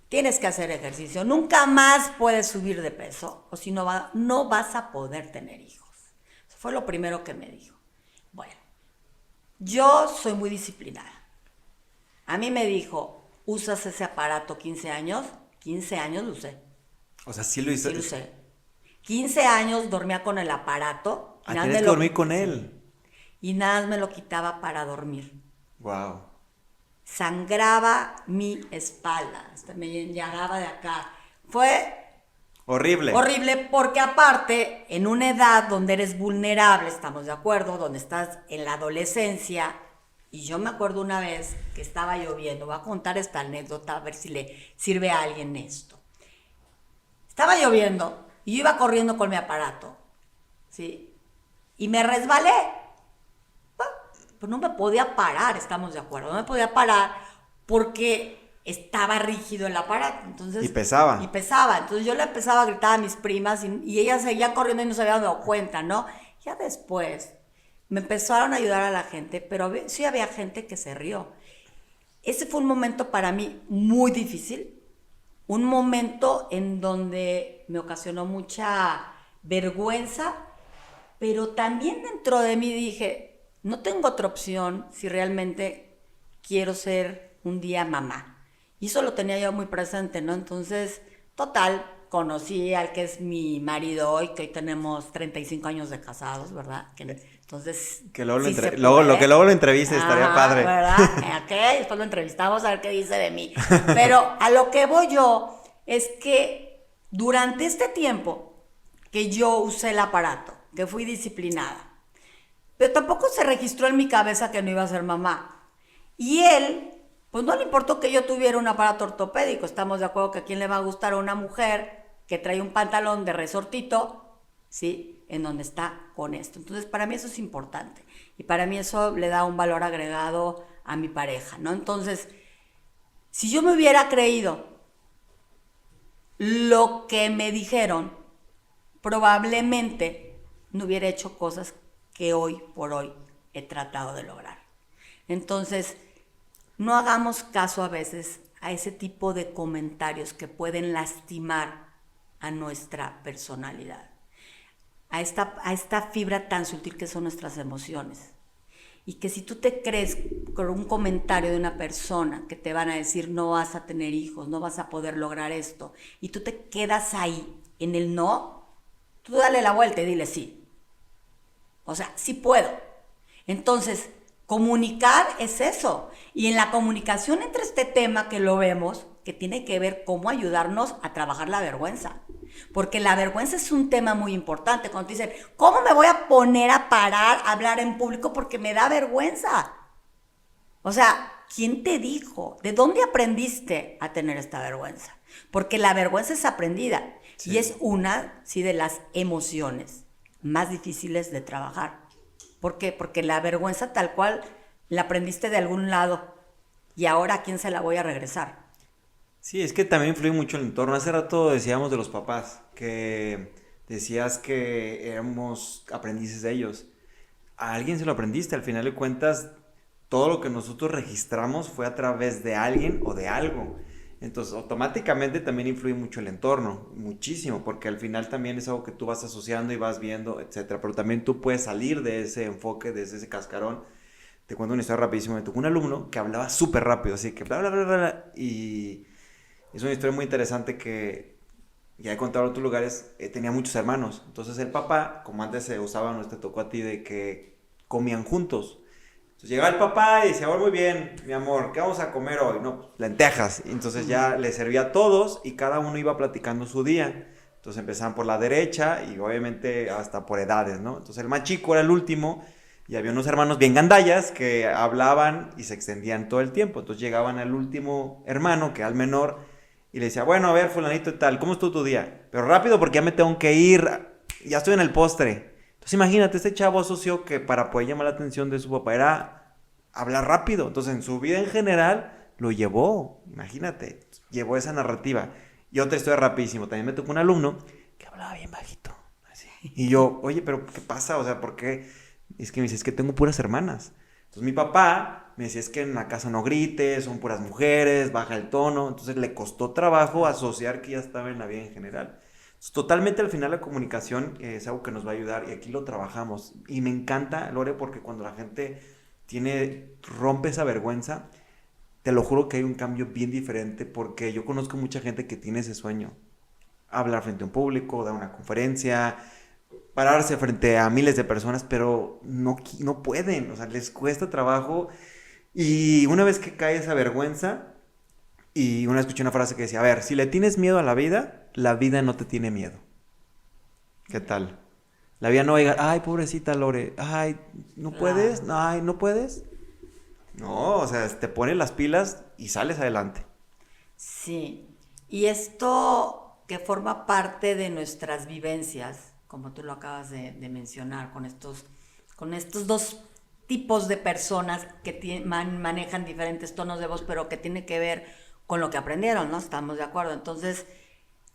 tienes que hacer ejercicio, nunca más puedes subir de peso, o si no, no vas a poder tener hijos. Eso fue lo primero que me dijo. Bueno, yo soy muy disciplinada. A mí me dijo, ¿usas ese aparato 15 años? 15 años lo usé. O sea, sí lo hice. Sí lo usé. 15 años dormía con el aparato. Tienes que dormir con él. Y nada más me lo quitaba para dormir. Wow. Sangraba mi espalda, hasta me llegaba de acá. Fue horrible. Horrible porque aparte, en una edad donde eres vulnerable, estamos de acuerdo, donde estás en la adolescencia, y yo me acuerdo una vez que estaba lloviendo, voy a contar esta anécdota a ver si le sirve a alguien esto. Estaba lloviendo y yo iba corriendo con mi aparato, ¿sí? Y me resbalé. Pues no me podía parar, estamos de acuerdo, no me podía parar porque estaba rígido el aparato. Entonces, y pesaba. Entonces yo le empezaba a gritar a mis primas y ellas seguían corriendo y no se habían dado cuenta, ¿no? Ya después me empezaron a ayudar a la gente, pero sí había gente que se rió. Ese fue un momento para mí muy difícil, un momento en donde me ocasionó mucha vergüenza, pero también dentro de mí dije, no tengo otra opción si realmente quiero ser un día mamá. Y eso lo tenía yo muy presente, ¿no? Entonces, total, conocí al que es mi marido hoy, que hoy tenemos 35 años de casados, ¿verdad? Entonces, que luego sí luego lo entreviste, estaría padre. ¿Verdad? Ok, después lo entrevistamos a ver qué dice de mí. Pero a lo que voy yo es que durante este tiempo que yo usé el aparato, que fui disciplinada, pero tampoco se registró en mi cabeza que no iba a ser mamá. Y él, pues no le importó que yo tuviera un aparato ortopédico. Estamos de acuerdo que a quién le va a gustar a una mujer que trae un pantalón de resortito, ¿sí? En donde está con esto. Entonces, para mí eso es importante. Y para mí eso le da un valor agregado a mi pareja, ¿no? Entonces, si yo me hubiera creído lo que me dijeron, probablemente no hubiera hecho cosas que hoy por hoy he tratado de lograr. Entonces, no hagamos caso a veces a ese tipo de comentarios que pueden lastimar a nuestra personalidad, a esta fibra tan sutil que son nuestras emociones. Y que si tú te crees con un comentario de una persona que te van a decir no vas a tener hijos, no vas a poder lograr esto, y tú te quedas ahí en el no, tú dale la vuelta y dile sí. O sea, sí puedo. Entonces, comunicar es eso. Y en la comunicación entre este tema que lo vemos, que tiene que ver cómo ayudarnos a trabajar la vergüenza. Porque la vergüenza es un tema muy importante. Cuando te dicen, ¿cómo me voy a poner a parar a hablar en público porque me da vergüenza? O sea, ¿quién te dijo? ¿De dónde aprendiste a tener esta vergüenza? Porque la vergüenza es aprendida. Sí. Y es una, sí, de las emociones más difíciles de trabajar. ¿Por qué? Porque la vergüenza tal cual la aprendiste de algún lado y ahora ¿a quién se la voy a regresar? Sí, es que también influye mucho el entorno. Hace rato decíamos de los papás, que decías que éramos aprendices de ellos. A alguien se lo aprendiste, al final de cuentas, todo lo que nosotros registramos fue a través de alguien o de algo. Entonces, automáticamente también influye mucho el entorno, muchísimo, porque al final también es algo que tú vas asociando y vas viendo, etcétera. Pero también tú puedes salir de ese enfoque, de ese cascarón. Te cuento una historia rapidísima. Me tocó un alumno que hablaba súper rápido, así que bla, bla, bla, bla, bla. Y es una historia muy interesante que ya he contado en otros lugares. Tenía muchos hermanos. Entonces el papá, como antes se usaba, no te tocó a ti, de que comían juntos. Entonces llegaba el papá y decía, bueno, muy bien, mi amor, ¿qué vamos a comer hoy? No, pues, lentejas. Y entonces ya le servía a todos y cada uno iba platicando su día. Entonces empezaban por la derecha y obviamente hasta por edades, ¿no? Entonces el más chico era el último y había unos hermanos bien gandallas que hablaban y se extendían todo el tiempo. Entonces llegaban al último hermano, que era el menor, y le decía, bueno, a ver, fulanito y tal, ¿cómo estuvo tu día? Pero rápido porque ya me tengo que ir, ya estoy en el postre. Entonces imagínate, este chavo asoció que para poder llamar la atención de su papá era hablar rápido. Entonces en su vida en general lo llevó, imagínate, llevó esa narrativa. Y otra historia rapidísimo, también me tocó un alumno que hablaba bien bajito. Así. Y yo, oye, pero ¿qué pasa? O sea, ¿por qué? Es que me dice, es que tengo puras hermanas. Entonces mi papá me decía, es que en la casa no grites, son puras mujeres, baja el tono. Entonces le costó trabajo asociar que ya estaba en la vida en general. Totalmente al final la comunicación es algo que nos va a ayudar y aquí lo trabajamos. Y me encanta, Lore, porque cuando la gente rompe esa vergüenza, te lo juro que hay un cambio bien diferente porque yo conozco mucha gente que tiene ese sueño. Hablar frente a un público, dar una conferencia, pararse frente a miles de personas, pero no pueden, o sea, les cuesta trabajo. Y una vez que cae esa vergüenza, y una vez escuché una frase que decía, a ver, si le tienes miedo a la vida no te tiene miedo. ¿Qué tal? La vida no va a llegar, ay, pobrecita Lore, ay, ¿no puedes? Ay, ¿no puedes? No, o sea, te pones las pilas y sales adelante. Sí, y esto que forma parte de nuestras vivencias, como tú lo acabas de mencionar, con estos dos tipos de personas que manejan diferentes tonos de voz, pero que tiene que ver con lo que aprendieron, ¿no? Estamos de acuerdo. Entonces,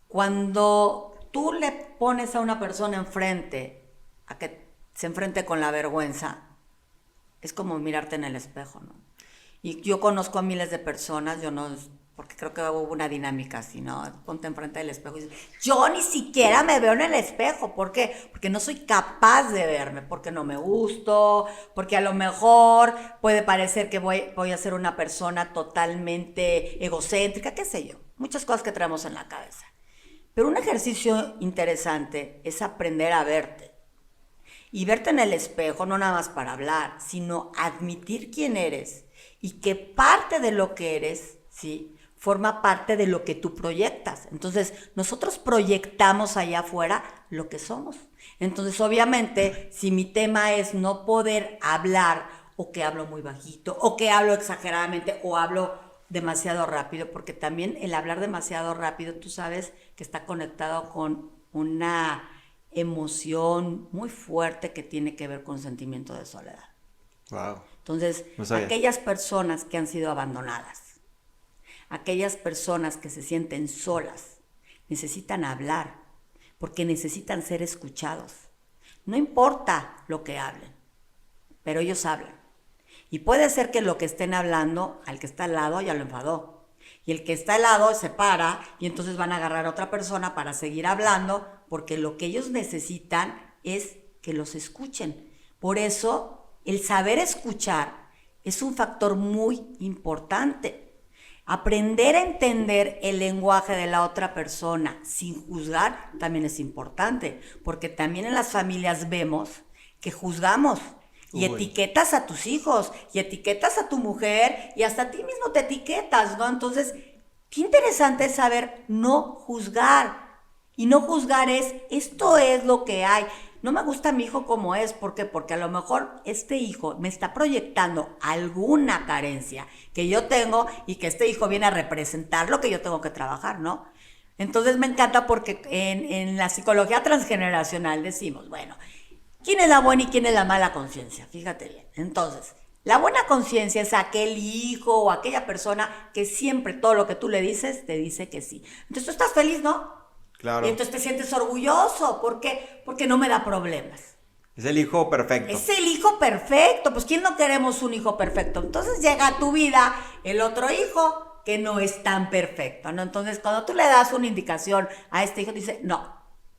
cuando tú le pones a una persona enfrente, a que se enfrente con la vergüenza, es como mirarte en el espejo, ¿no? Y yo conozco a miles de personas, yo no, porque creo que hubo una dinámica así, ¿no? Ponte enfrente del espejo y dices, yo ni siquiera me veo en el espejo. ¿Por qué? Porque no soy capaz de verme, porque no me gusto, porque a lo mejor puede parecer que voy a ser una persona totalmente egocéntrica, qué sé yo. Muchas cosas que traemos en la cabeza. Pero un ejercicio interesante es aprender a verte. Y verte en el espejo, no nada más para hablar, sino admitir quién eres y que parte de lo que eres, ¿sí?, forma parte de lo que tú proyectas. Entonces, nosotros proyectamos allá afuera lo que somos. Entonces, obviamente, si mi tema es no poder hablar, o que hablo muy bajito, o que hablo exageradamente, o hablo demasiado rápido, porque también el hablar demasiado rápido, tú sabes que está conectado con una emoción muy fuerte que tiene que ver con sentimiento de soledad. Wow. Entonces, No sabía. aquellas personas que han sido abandonadas, aquellas personas que se sienten solas, necesitan hablar, porque necesitan ser escuchados. No importa lo que hablen, pero ellos hablan. Y puede ser que lo que estén hablando, al que está al lado ya lo enfadó. Y el que está al lado se para y entonces van a agarrar a otra persona para seguir hablando, porque lo que ellos necesitan es que los escuchen. Por eso, el saber escuchar es un factor muy importante. Aprender a entender el lenguaje de la otra persona sin juzgar también es importante, porque también en las familias vemos que juzgamos y etiquetas a tus hijos y etiquetas a tu mujer y hasta a ti mismo te etiquetas, ¿no? Entonces, qué interesante es saber no juzgar. Y no juzgar esto es lo que hay. No me gusta mi hijo como es. ¿Por qué? Porque a lo mejor este hijo me está proyectando alguna carencia que yo tengo y que este hijo viene a representar lo que yo tengo que trabajar, ¿no? Entonces me encanta porque en la psicología transgeneracional decimos, bueno, ¿quién es la buena y quién es la mala conciencia? Fíjate bien. Entonces, la buena conciencia es aquel hijo o aquella persona que siempre todo lo que tú le dices te dice que sí. Entonces tú estás feliz, ¿no? Claro. Y entonces te sientes orgulloso. ¿Por qué? Porque no me da problemas. Es el hijo perfecto. Es el hijo perfecto. Pues ¿quién no queremos un hijo perfecto? Entonces llega a tu vida el otro hijo que no es tan perfecto, ¿no? Entonces cuando tú le das una indicación a este hijo, dice, no.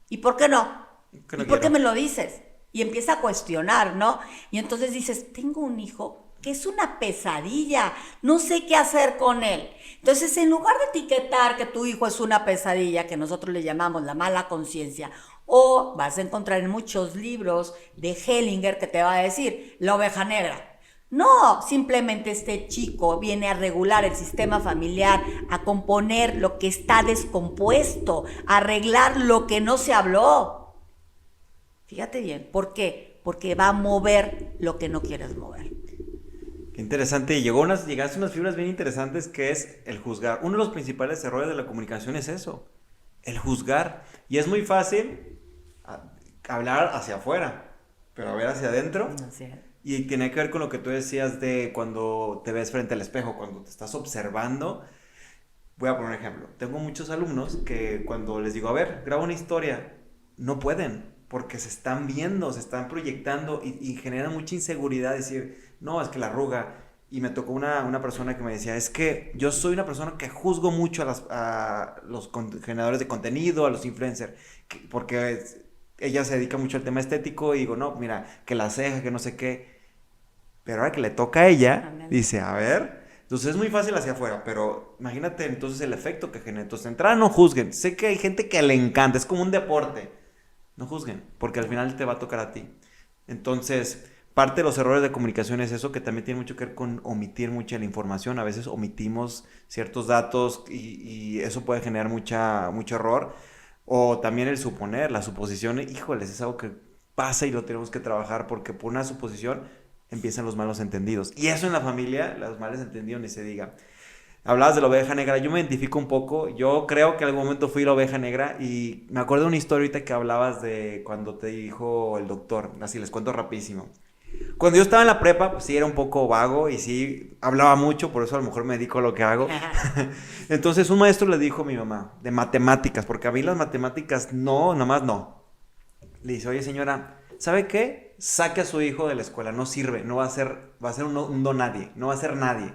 ¿Y por qué no? Que no ¿Y por qué quiero. me lo dices? Y empieza a cuestionar, ¿no? Y entonces dices, tengo un hijo que es una pesadilla, no sé qué hacer con él. Entonces, en lugar de etiquetar que tu hijo es una pesadilla, que nosotros le llamamos la mala conciencia, o vas a encontrar en muchos libros de Hellinger que te va a decir, la oveja negra. No, simplemente este chico viene a regular el sistema familiar, a componer lo que está descompuesto, a arreglar lo que no se habló. Fíjate bien, ¿por qué? Porque va a mover lo que no quieres mover. Qué interesante. Y llegaste a unas fibras bien interesantes que es el juzgar. Uno de los principales errores de la comunicación es eso, el juzgar. Y es muy fácil hablar hacia afuera, pero a ver hacia adentro. Así es. Y tiene que ver con lo que tú decías de cuando te ves frente al espejo, cuando te estás observando. Voy a poner un ejemplo. Tengo muchos alumnos que cuando les digo, a ver, graba una historia, no pueden, porque se están viendo, se están proyectando y generan mucha inseguridad. Decir, no, es que la arruga. Y me tocó una persona que me decía, es que yo soy una persona que juzgo mucho a los generadores de contenido, a los influencers, porque ella se dedica mucho al tema estético y digo, no, mira, que la ceja, que no sé qué. Pero ahora que le toca a ella, Amén. dice, a ver, entonces es muy fácil hacia afuera, pero imagínate entonces el efecto que genera. Entonces, de entrada no juzguen. Sé que hay gente que le encanta, es como un deporte. No juzguen, porque al final te va a tocar a ti. Entonces, parte de los errores de comunicación es eso, que también tiene mucho que ver con omitir mucha la información. A veces omitimos ciertos datos y eso puede generar mucho error. O también el suponer, la suposición, híjoles, es algo que pasa y lo tenemos que trabajar porque por una suposición empiezan los malos entendidos. Y eso en la familia, los malos entendidos ni se diga. Hablabas de la oveja negra, yo me identifico un poco, yo creo que en algún momento fui la oveja negra y me acuerdo de una historia ahorita que hablabas de cuando te dijo el doctor, así les cuento rapidísimo. Cuando yo estaba en la prepa, pues sí era un poco vago y sí hablaba mucho, por eso a lo mejor me dedico a lo que hago. Entonces un maestro le dijo a mi mamá, de matemáticas, porque a mí las matemáticas no, nomás no. Le dice, oye señora, ¿sabe qué? Saque a su hijo de la escuela, no sirve, no va a ser, va a ser un don nadie, no va a ser nadie.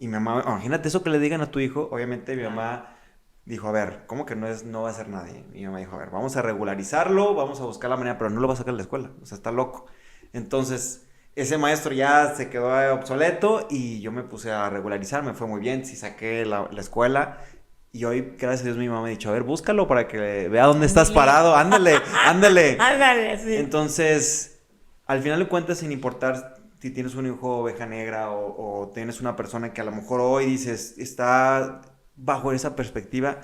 Y mi mamá, imagínate eso que le digan a tu hijo, obviamente mi mamá dijo, a ver, ¿cómo que no va a ser nadie? Mi mamá dijo, a ver, vamos a regularizarlo, vamos a buscar la manera, pero no lo va a sacar de la escuela, o sea, está loco. Entonces, ese maestro ya se quedó obsoleto y yo me puse a regularizar, me fue muy bien, sí saqué la escuela. Y hoy, gracias a Dios, mi mamá me ha dicho, a ver, búscalo para que vea dónde estás parado, ándale, ándale. Ándale, sí. Entonces, al final de cuentas, sin importar si tienes un hijo oveja negra o tienes una persona que a lo mejor hoy dices, está bajo esa perspectiva,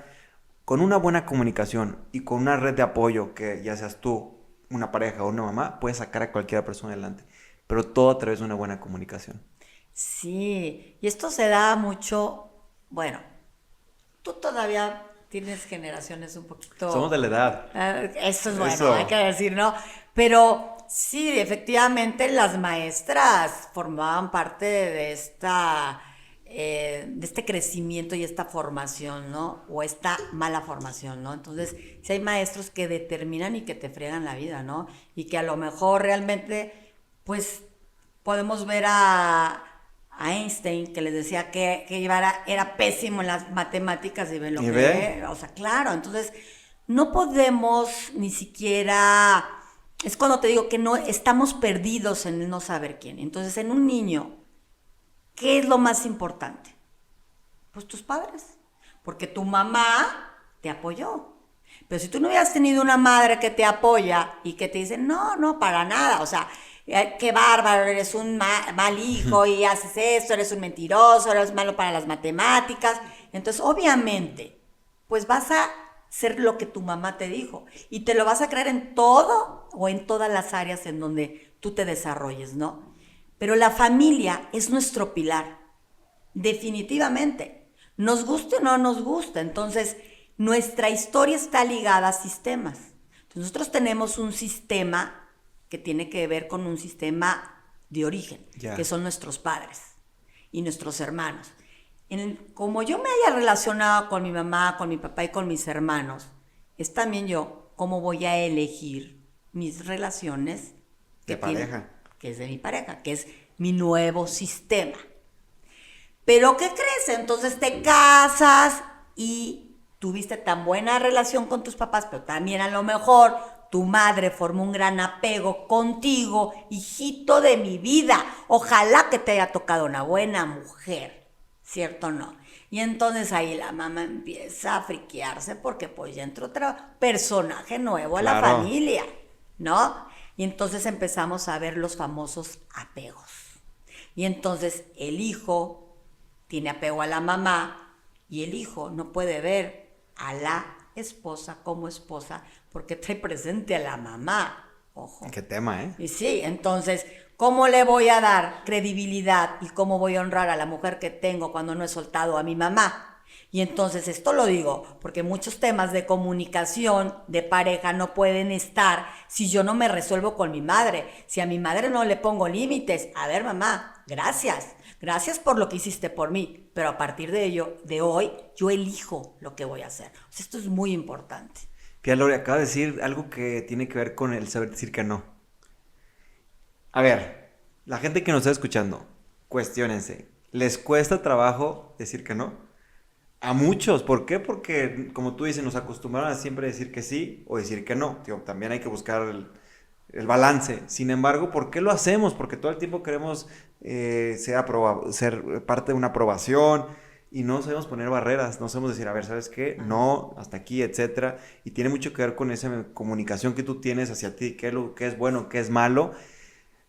con una buena comunicación y con una red de apoyo, que ya seas tú, una pareja o una mamá, puedes sacar a cualquier persona adelante. Pero todo a través de una buena comunicación. Sí, y esto se da mucho, bueno, tú todavía tienes generaciones un poquito... Somos de la edad. Eso es bueno, Eso. hay que decir, ¿no? Pero sí, efectivamente las maestras formaban parte de este crecimiento y esta formación, ¿no? O esta mala formación, ¿no? Entonces, si hay maestros que determinan y que te friegan la vida, ¿no? Y que a lo mejor realmente, pues, podemos ver a Einstein, que les decía que era pésimo en las matemáticas y ven lo ¿Y que ve? o sea, claro, entonces no podemos ni siquiera, es cuando te digo que no estamos perdidos en el no saber quién. Entonces, en un niño, ¿qué es lo más importante? Pues tus padres, porque tu mamá te apoyó. Pero si tú no hubieras tenido una madre que te apoya y que te dice, no, no, para nada, o sea, qué bárbaro, eres un mal hijo y haces esto, eres un mentiroso, eres malo para las matemáticas. Entonces, obviamente, pues vas a ser lo que tu mamá te dijo y te lo vas a creer en todo o en todas las áreas en donde tú te desarrolles, ¿no? Pero la familia es nuestro pilar, definitivamente. Nos guste o no nos guste, entonces nuestra historia está ligada a sistemas. Entonces, nosotros tenemos un sistema que tiene que ver con un sistema de origen, que son nuestros padres y nuestros hermanos. Como yo me haya relacionado con mi mamá, con mi papá y con mis hermanos, es también yo cómo voy a elegir mis relaciones De pareja. que es de mi pareja, que es mi nuevo sistema. Pero ¿qué crees? Entonces te casas y tuviste tan buena relación con tus papás, pero también a lo mejor tu madre formó un gran apego contigo, hijito de mi vida. Ojalá que te haya tocado una buena mujer, ¿cierto o no? Y entonces ahí la mamá empieza a friquearse porque pues ya entró otro personaje nuevo a la Claro. familia, ¿no? Y entonces empezamos a ver los famosos apegos. Y entonces el hijo tiene apego a la mamá y el hijo no puede ver a la esposa como esposa porque trae presente a la mamá. Ojo. Qué tema, ¿eh? Y sí, entonces, ¿cómo le voy a dar credibilidad y cómo voy a honrar a la mujer que tengo cuando no he soltado a mi mamá? Y entonces esto lo digo porque muchos temas de comunicación, de pareja, no pueden estar si yo no me resuelvo con mi madre. Si a mi madre no le pongo límites, a ver mamá, gracias por lo que hiciste por mí, pero a partir de ello, de hoy, yo elijo lo que voy a hacer. O sea, esto es muy importante. Fíjate, Lore, acaba de decir algo que tiene que ver con el saber decir que no. A ver, la gente que nos está escuchando, cuestiónense. ¿Les cuesta trabajo decir que no? A muchos. ¿Por qué? Porque, como tú dices, nos acostumbraron a siempre decir que sí o decir que no. Tío, también hay que buscar el balance. Sin embargo, ¿por qué lo hacemos? Porque todo el tiempo queremos ser parte de una aprobación y no sabemos poner barreras. No sabemos decir, a ver, ¿sabes qué? No, hasta aquí, etcétera. Y tiene mucho que ver con esa comunicación que tú tienes hacia ti, qué es bueno, qué es malo.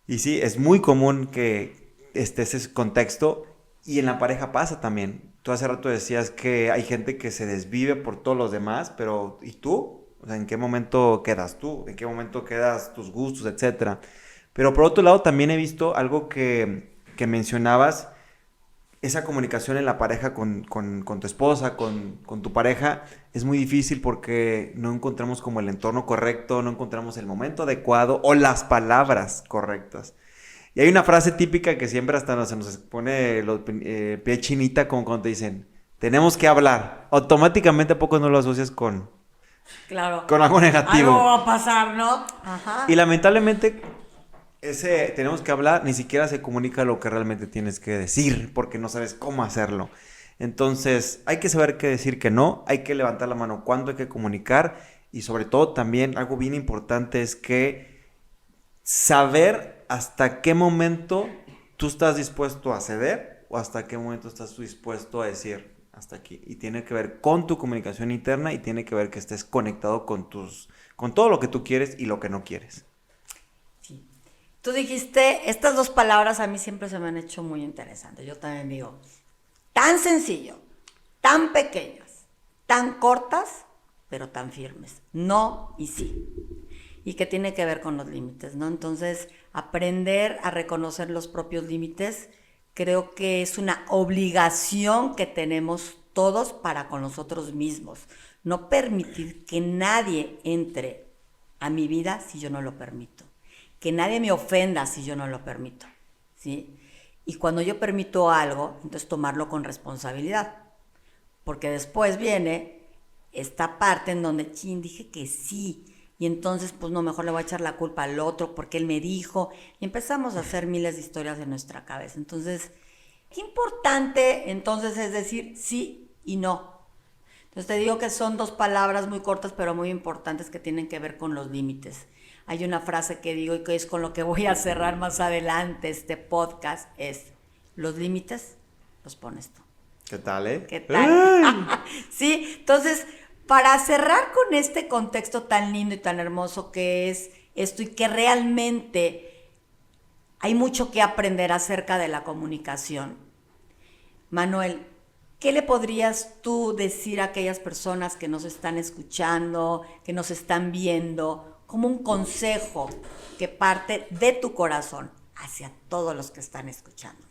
Y sí, es muy común que esté ese contexto y en la pareja pasa también. Tú hace rato decías que hay gente que se desvive por todos los demás, pero ¿y tú? O sea, ¿en qué momento quedas tú? ¿En qué momento quedas tus gustos, etcétera? Pero por otro lado también he visto algo que mencionabas, esa comunicación en la pareja con tu esposa, con tu pareja, es muy difícil porque no encontramos como el entorno correcto, no encontramos el momento adecuado o las palabras correctas. Y hay una frase típica que siempre hasta se nos pone pie chinita, como cuando te dicen, tenemos que hablar. Automáticamente a poco no lo asocias Claro. con algo negativo. Algo va a pasar, ¿no? Ajá. Y lamentablemente ese tenemos que hablar ni siquiera se comunica lo que realmente tienes que decir porque no sabes cómo hacerlo. Entonces hay que saber qué decir que no, hay que levantar la mano cuando hay que comunicar y sobre todo también algo bien importante es que saber hasta qué momento tú estás dispuesto a ceder o hasta qué momento estás dispuesto a decir hasta aquí. Y tiene que ver con tu comunicación interna y tiene que ver que estés conectado con todo lo que tú quieres y lo que no quieres. Sí. Tú dijiste, estas dos palabras a mí siempre se me han hecho muy interesantes. Yo también digo, tan sencillo, tan pequeñas, tan cortas, pero tan firmes. No y sí. Y que tiene que ver con los límites, ¿no? Entonces, aprender a reconocer los propios límites, creo que es una obligación que tenemos todos para con nosotros mismos. No permitir que nadie entre a mi vida si yo no lo permito. Que nadie me ofenda si yo no lo permito, ¿sí? Y cuando yo permito algo, entonces tomarlo con responsabilidad. Porque después viene esta parte en donde, chin, dije que sí. Y entonces, pues no, mejor le voy a echar la culpa al otro porque él me dijo. Y empezamos a hacer miles de historias en nuestra cabeza. Entonces, qué importante entonces es decir sí y no. Entonces te digo que son dos palabras muy cortas pero muy importantes que tienen que ver con los límites. Hay una frase que digo y que es con lo que voy a cerrar más adelante este podcast, es los límites los pones tú. ¿Qué tal, eh? ¿Qué tal? Sí, entonces, para cerrar con este contexto tan lindo y tan hermoso que es esto y que realmente hay mucho que aprender acerca de la comunicación. Manuel, ¿qué le podrías tú decir a aquellas personas que nos están escuchando, que nos están viendo, como un consejo que parte de tu corazón hacia todos los que están escuchándonos?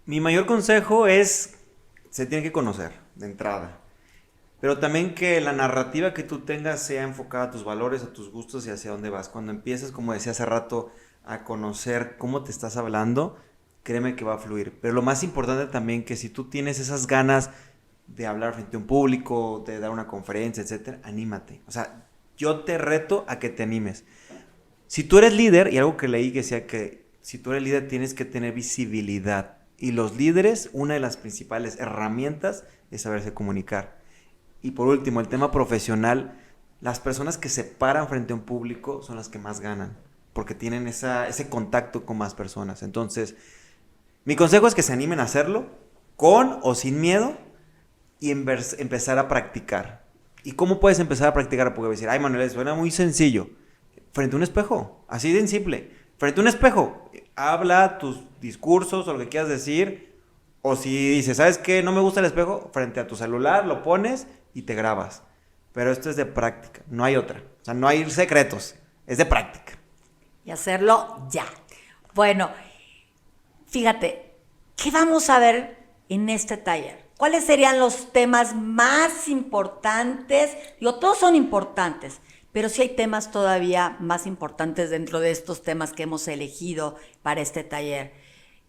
Mi mayor consejo es, se tiene que conocer de entrada, pero también que la narrativa que tú tengas sea enfocada a tus valores, a tus gustos y hacia dónde vas. Cuando empieces, como decía hace rato, a conocer cómo te estás hablando, créeme que va a fluir. Pero lo más importante también que si tú tienes esas ganas de hablar frente a un público, de dar una conferencia, etcétera, anímate. O sea, yo te reto a que te animes. Si tú eres líder, y algo que leí que decía que si tú eres líder tienes que tener visibilidad. Y los líderes, una de las principales herramientas es saberse comunicar. Y por último, el tema profesional, las personas que se paran frente a un público son las que más ganan, porque tienen ese contacto con más personas. Entonces, mi consejo es que se animen a hacerlo, con o sin miedo, y empezar a practicar. ¿Y cómo puedes empezar a practicar? Porque voy a decir, ay Manuel, suena muy sencillo. Frente a un espejo, así de simple. Frente a un espejo, habla tus discursos o lo que quieras decir. O si dices, ¿sabes qué? No me gusta el espejo, frente a tu celular lo pones y te grabas. Pero esto es de práctica, no hay otra. O sea, no hay secretos, es de práctica. Y hacerlo ya. Bueno, fíjate, ¿qué vamos a ver en este taller? ¿Cuáles serían los temas más importantes? Digo, todos son importantes, pero sí hay temas todavía más importantes dentro de estos temas que hemos elegido para este taller.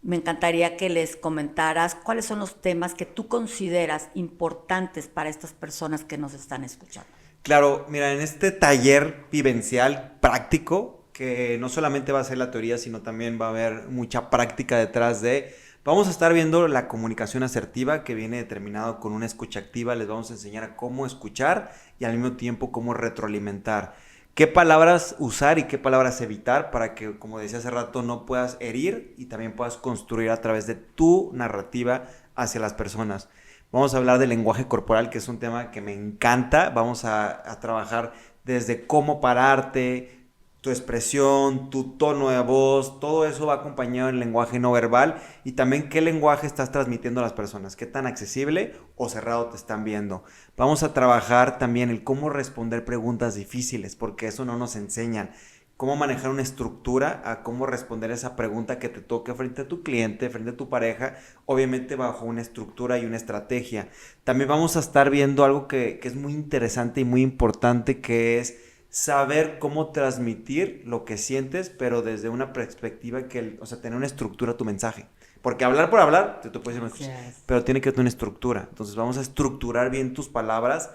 Me encantaría que les comentaras cuáles son los temas que tú consideras importantes para estas personas que nos están escuchando. Claro, mira, en este taller vivencial práctico, que no solamente va a ser la teoría, sino también va a haber mucha práctica detrás de... Vamos a estar viendo la comunicación asertiva, que viene determinado con una escucha activa. Les vamos a enseñar a cómo escuchar y al mismo tiempo cómo retroalimentar. Qué palabras usar y qué palabras evitar para que, como decía hace rato, no puedas herir y también puedas construir a través de tu narrativa hacia las personas. Vamos a hablar del lenguaje corporal, que es un tema que me encanta. Vamos a trabajar desde cómo pararte, tu expresión, tu tono de voz, todo eso va acompañado del lenguaje no verbal y también qué lenguaje estás transmitiendo a las personas, qué tan accesible o cerrado te están viendo. Vamos a trabajar también el cómo responder preguntas difíciles, porque eso no nos enseñan. Cómo manejar una estructura a cómo responder esa pregunta que te toque frente a tu cliente, frente a tu pareja, obviamente bajo una estructura y una estrategia. También vamos a estar viendo algo que es muy interesante y muy importante, que es saber cómo transmitir lo que sientes, pero desde una perspectiva o sea, tener una estructura a tu mensaje. Porque hablar por hablar, te puedes decir, yes, pero tiene que tener una estructura. Entonces vamos a estructurar bien tus palabras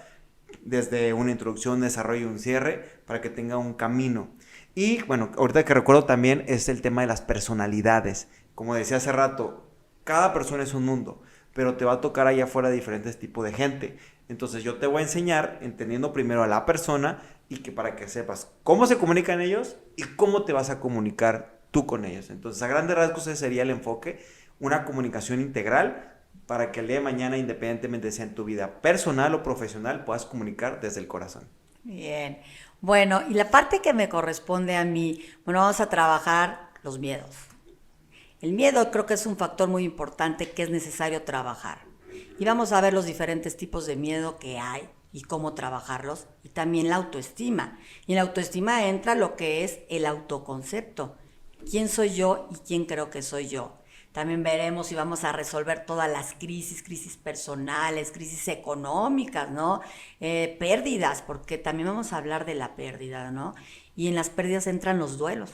desde una introducción, un desarrollo y un cierre para que tenga un camino. Y bueno, ahorita que recuerdo también es el tema de las personalidades. Como decía hace rato, cada persona es un mundo, pero te va a tocar allá afuera diferentes tipos de gente. Entonces yo te voy a enseñar entendiendo primero a la persona y que para que sepas cómo se comunican ellos y cómo te vas a comunicar tú con ellos. Entonces a grandes rasgos ese sería el enfoque, una comunicación integral para que el día de mañana, independientemente sea en tu vida personal o profesional, puedas comunicar desde el corazón. Bien, bueno, y la parte que me corresponde a mí, bueno, vamos a trabajar los miedos. El miedo creo que es un factor muy importante que es necesario trabajar. Y vamos a ver los diferentes tipos de miedo que hay y cómo trabajarlos, y también la autoestima. Y en la autoestima entra lo que es el autoconcepto. ¿Quién soy yo y quién creo que soy yo? También veremos si vamos a resolver todas las crisis personales, crisis económicas, ¿no? Pérdidas, porque también vamos a hablar de la pérdida, ¿no? Y en las pérdidas entran los duelos.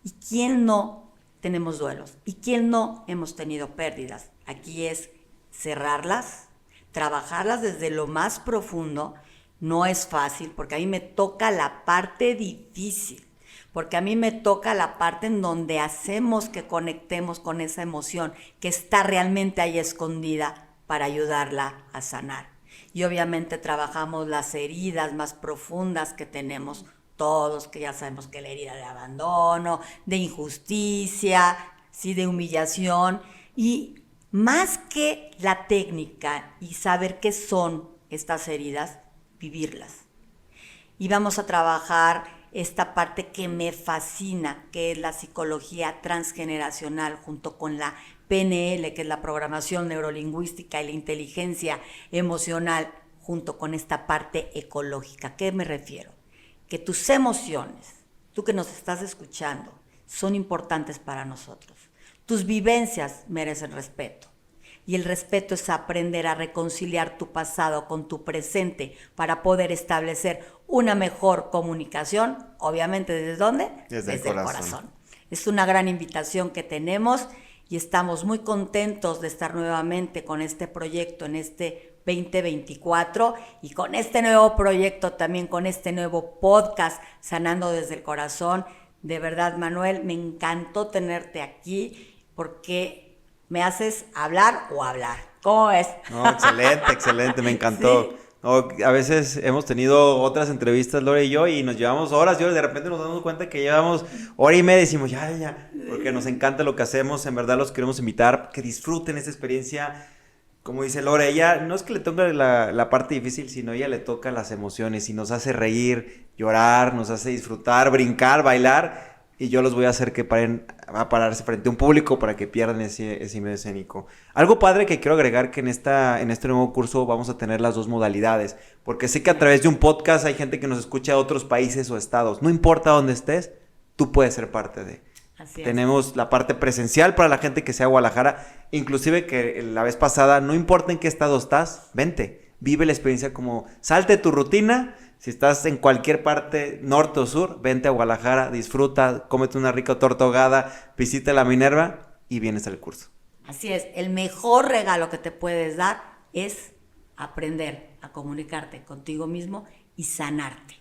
¿Y quién no tenemos duelos? ¿Y quién no hemos tenido pérdidas? Aquí es cerrarlas, trabajarlas desde lo más profundo. No es fácil porque a mí me toca la parte difícil, porque a mí me toca la parte en donde hacemos que conectemos con esa emoción que está realmente ahí escondida para ayudarla a sanar. Y obviamente trabajamos las heridas más profundas que tenemos todos, que ya sabemos que la herida de abandono, de injusticia, ¿sí? De humillación, y más que la técnica y saber qué son estas heridas, vivirlas. Y vamos a trabajar esta parte que me fascina, que es la psicología transgeneracional, junto con la PNL, que es la programación neurolingüística y la inteligencia emocional, junto con esta parte ecológica. ¿A qué me refiero? Que tus emociones, tú que nos estás escuchando, son importantes para nosotros. Tus vivencias merecen respeto. Y el respeto es aprender a reconciliar tu pasado con tu presente para poder establecer una mejor comunicación, obviamente, ¿desde dónde? Desde el corazón. Es una gran invitación que tenemos y estamos muy contentos de estar nuevamente con este proyecto en este 2024 y con este nuevo proyecto también, con este nuevo podcast Sanando desde el Corazón. De verdad, Manuel, me encantó tenerte aquí porque me haces hablar o hablar. ¿Cómo ves? No, excelente, me encantó. Sí. No, a veces hemos tenido otras entrevistas, Lore y yo, y nos llevamos horas, de repente nos damos cuenta que llevamos hora y media y decimos, ya, porque nos encanta lo que hacemos, en verdad los queremos invitar, que disfruten esta experiencia. Como dice Lore, ella no es que le toque la parte difícil, sino ella le toca las emociones y nos hace reír, llorar, nos hace disfrutar, brincar, bailar, y yo los voy a hacer que paren a pararse frente a un público para que pierdan ese medio escénico. Algo padre que quiero agregar que en este nuevo curso vamos a tener las dos modalidades, porque sé que a través de un podcast hay gente que nos escucha de otros países o estados. No importa dónde estés, tú puedes ser parte de. Así es. Tenemos la parte presencial para la gente que sea Guadalajara, inclusive que la vez pasada, no importa en qué estado estás, vente, vive la experiencia como salte de tu rutina. Si estás en cualquier parte, norte o sur, vente a Guadalajara, disfruta, cómete una rica torta ahogada, visita la Minerva y vienes al curso. Así es, el mejor regalo que te puedes dar es aprender a comunicarte contigo mismo y sanarte.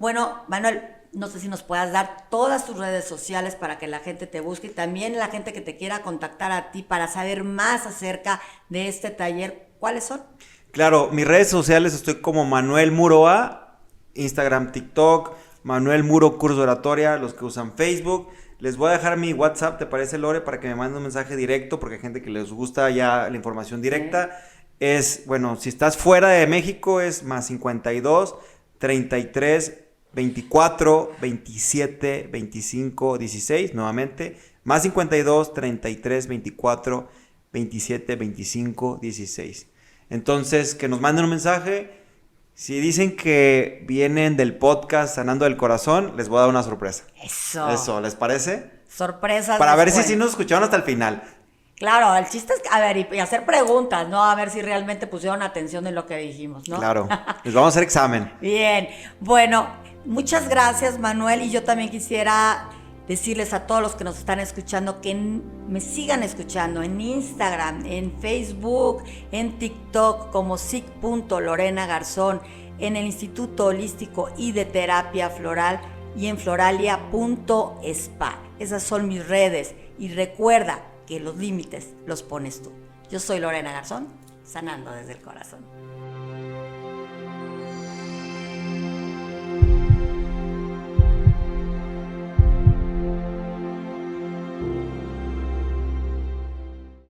Bueno, Manuel, no sé si nos puedas dar todas tus redes sociales para que la gente te busque y también la gente que te quiera contactar a ti para saber más acerca de este taller. ¿Cuáles son? Claro, mis redes sociales estoy como Manuel Muro A, Instagram, TikTok, Manuel Muro Curso de Oratoria, los que usan Facebook. Les voy a dejar mi WhatsApp, ¿te parece, Lore? Para que me manden un mensaje directo, porque hay gente que les gusta ya la información directa. Si estás fuera de México es más 52 33 24 27 25 16, nuevamente, más 52 33 24 27 25 16. Entonces, que nos manden un mensaje. Si dicen que vienen del podcast Sanando del Corazón, les voy a dar una sorpresa. Eso, ¿les parece? Sorpresas. Para ver si nos escucharon hasta el final. Claro, el chiste es, a ver, y hacer preguntas, ¿no? A ver si realmente pusieron atención en lo que dijimos, ¿no? Claro, les vamos a hacer examen. Bien, bueno, muchas gracias, Manuel, y yo también quisiera decirles a todos los que nos están escuchando que me sigan escuchando en Instagram, en Facebook, en TikTok como sic.Lorena Garzón, en el Instituto Holístico y de Terapia Floral y en floralia.spa. Esas son mis redes y recuerda que los límites los pones tú. Yo soy Lorena Garzón, sanando desde el corazón.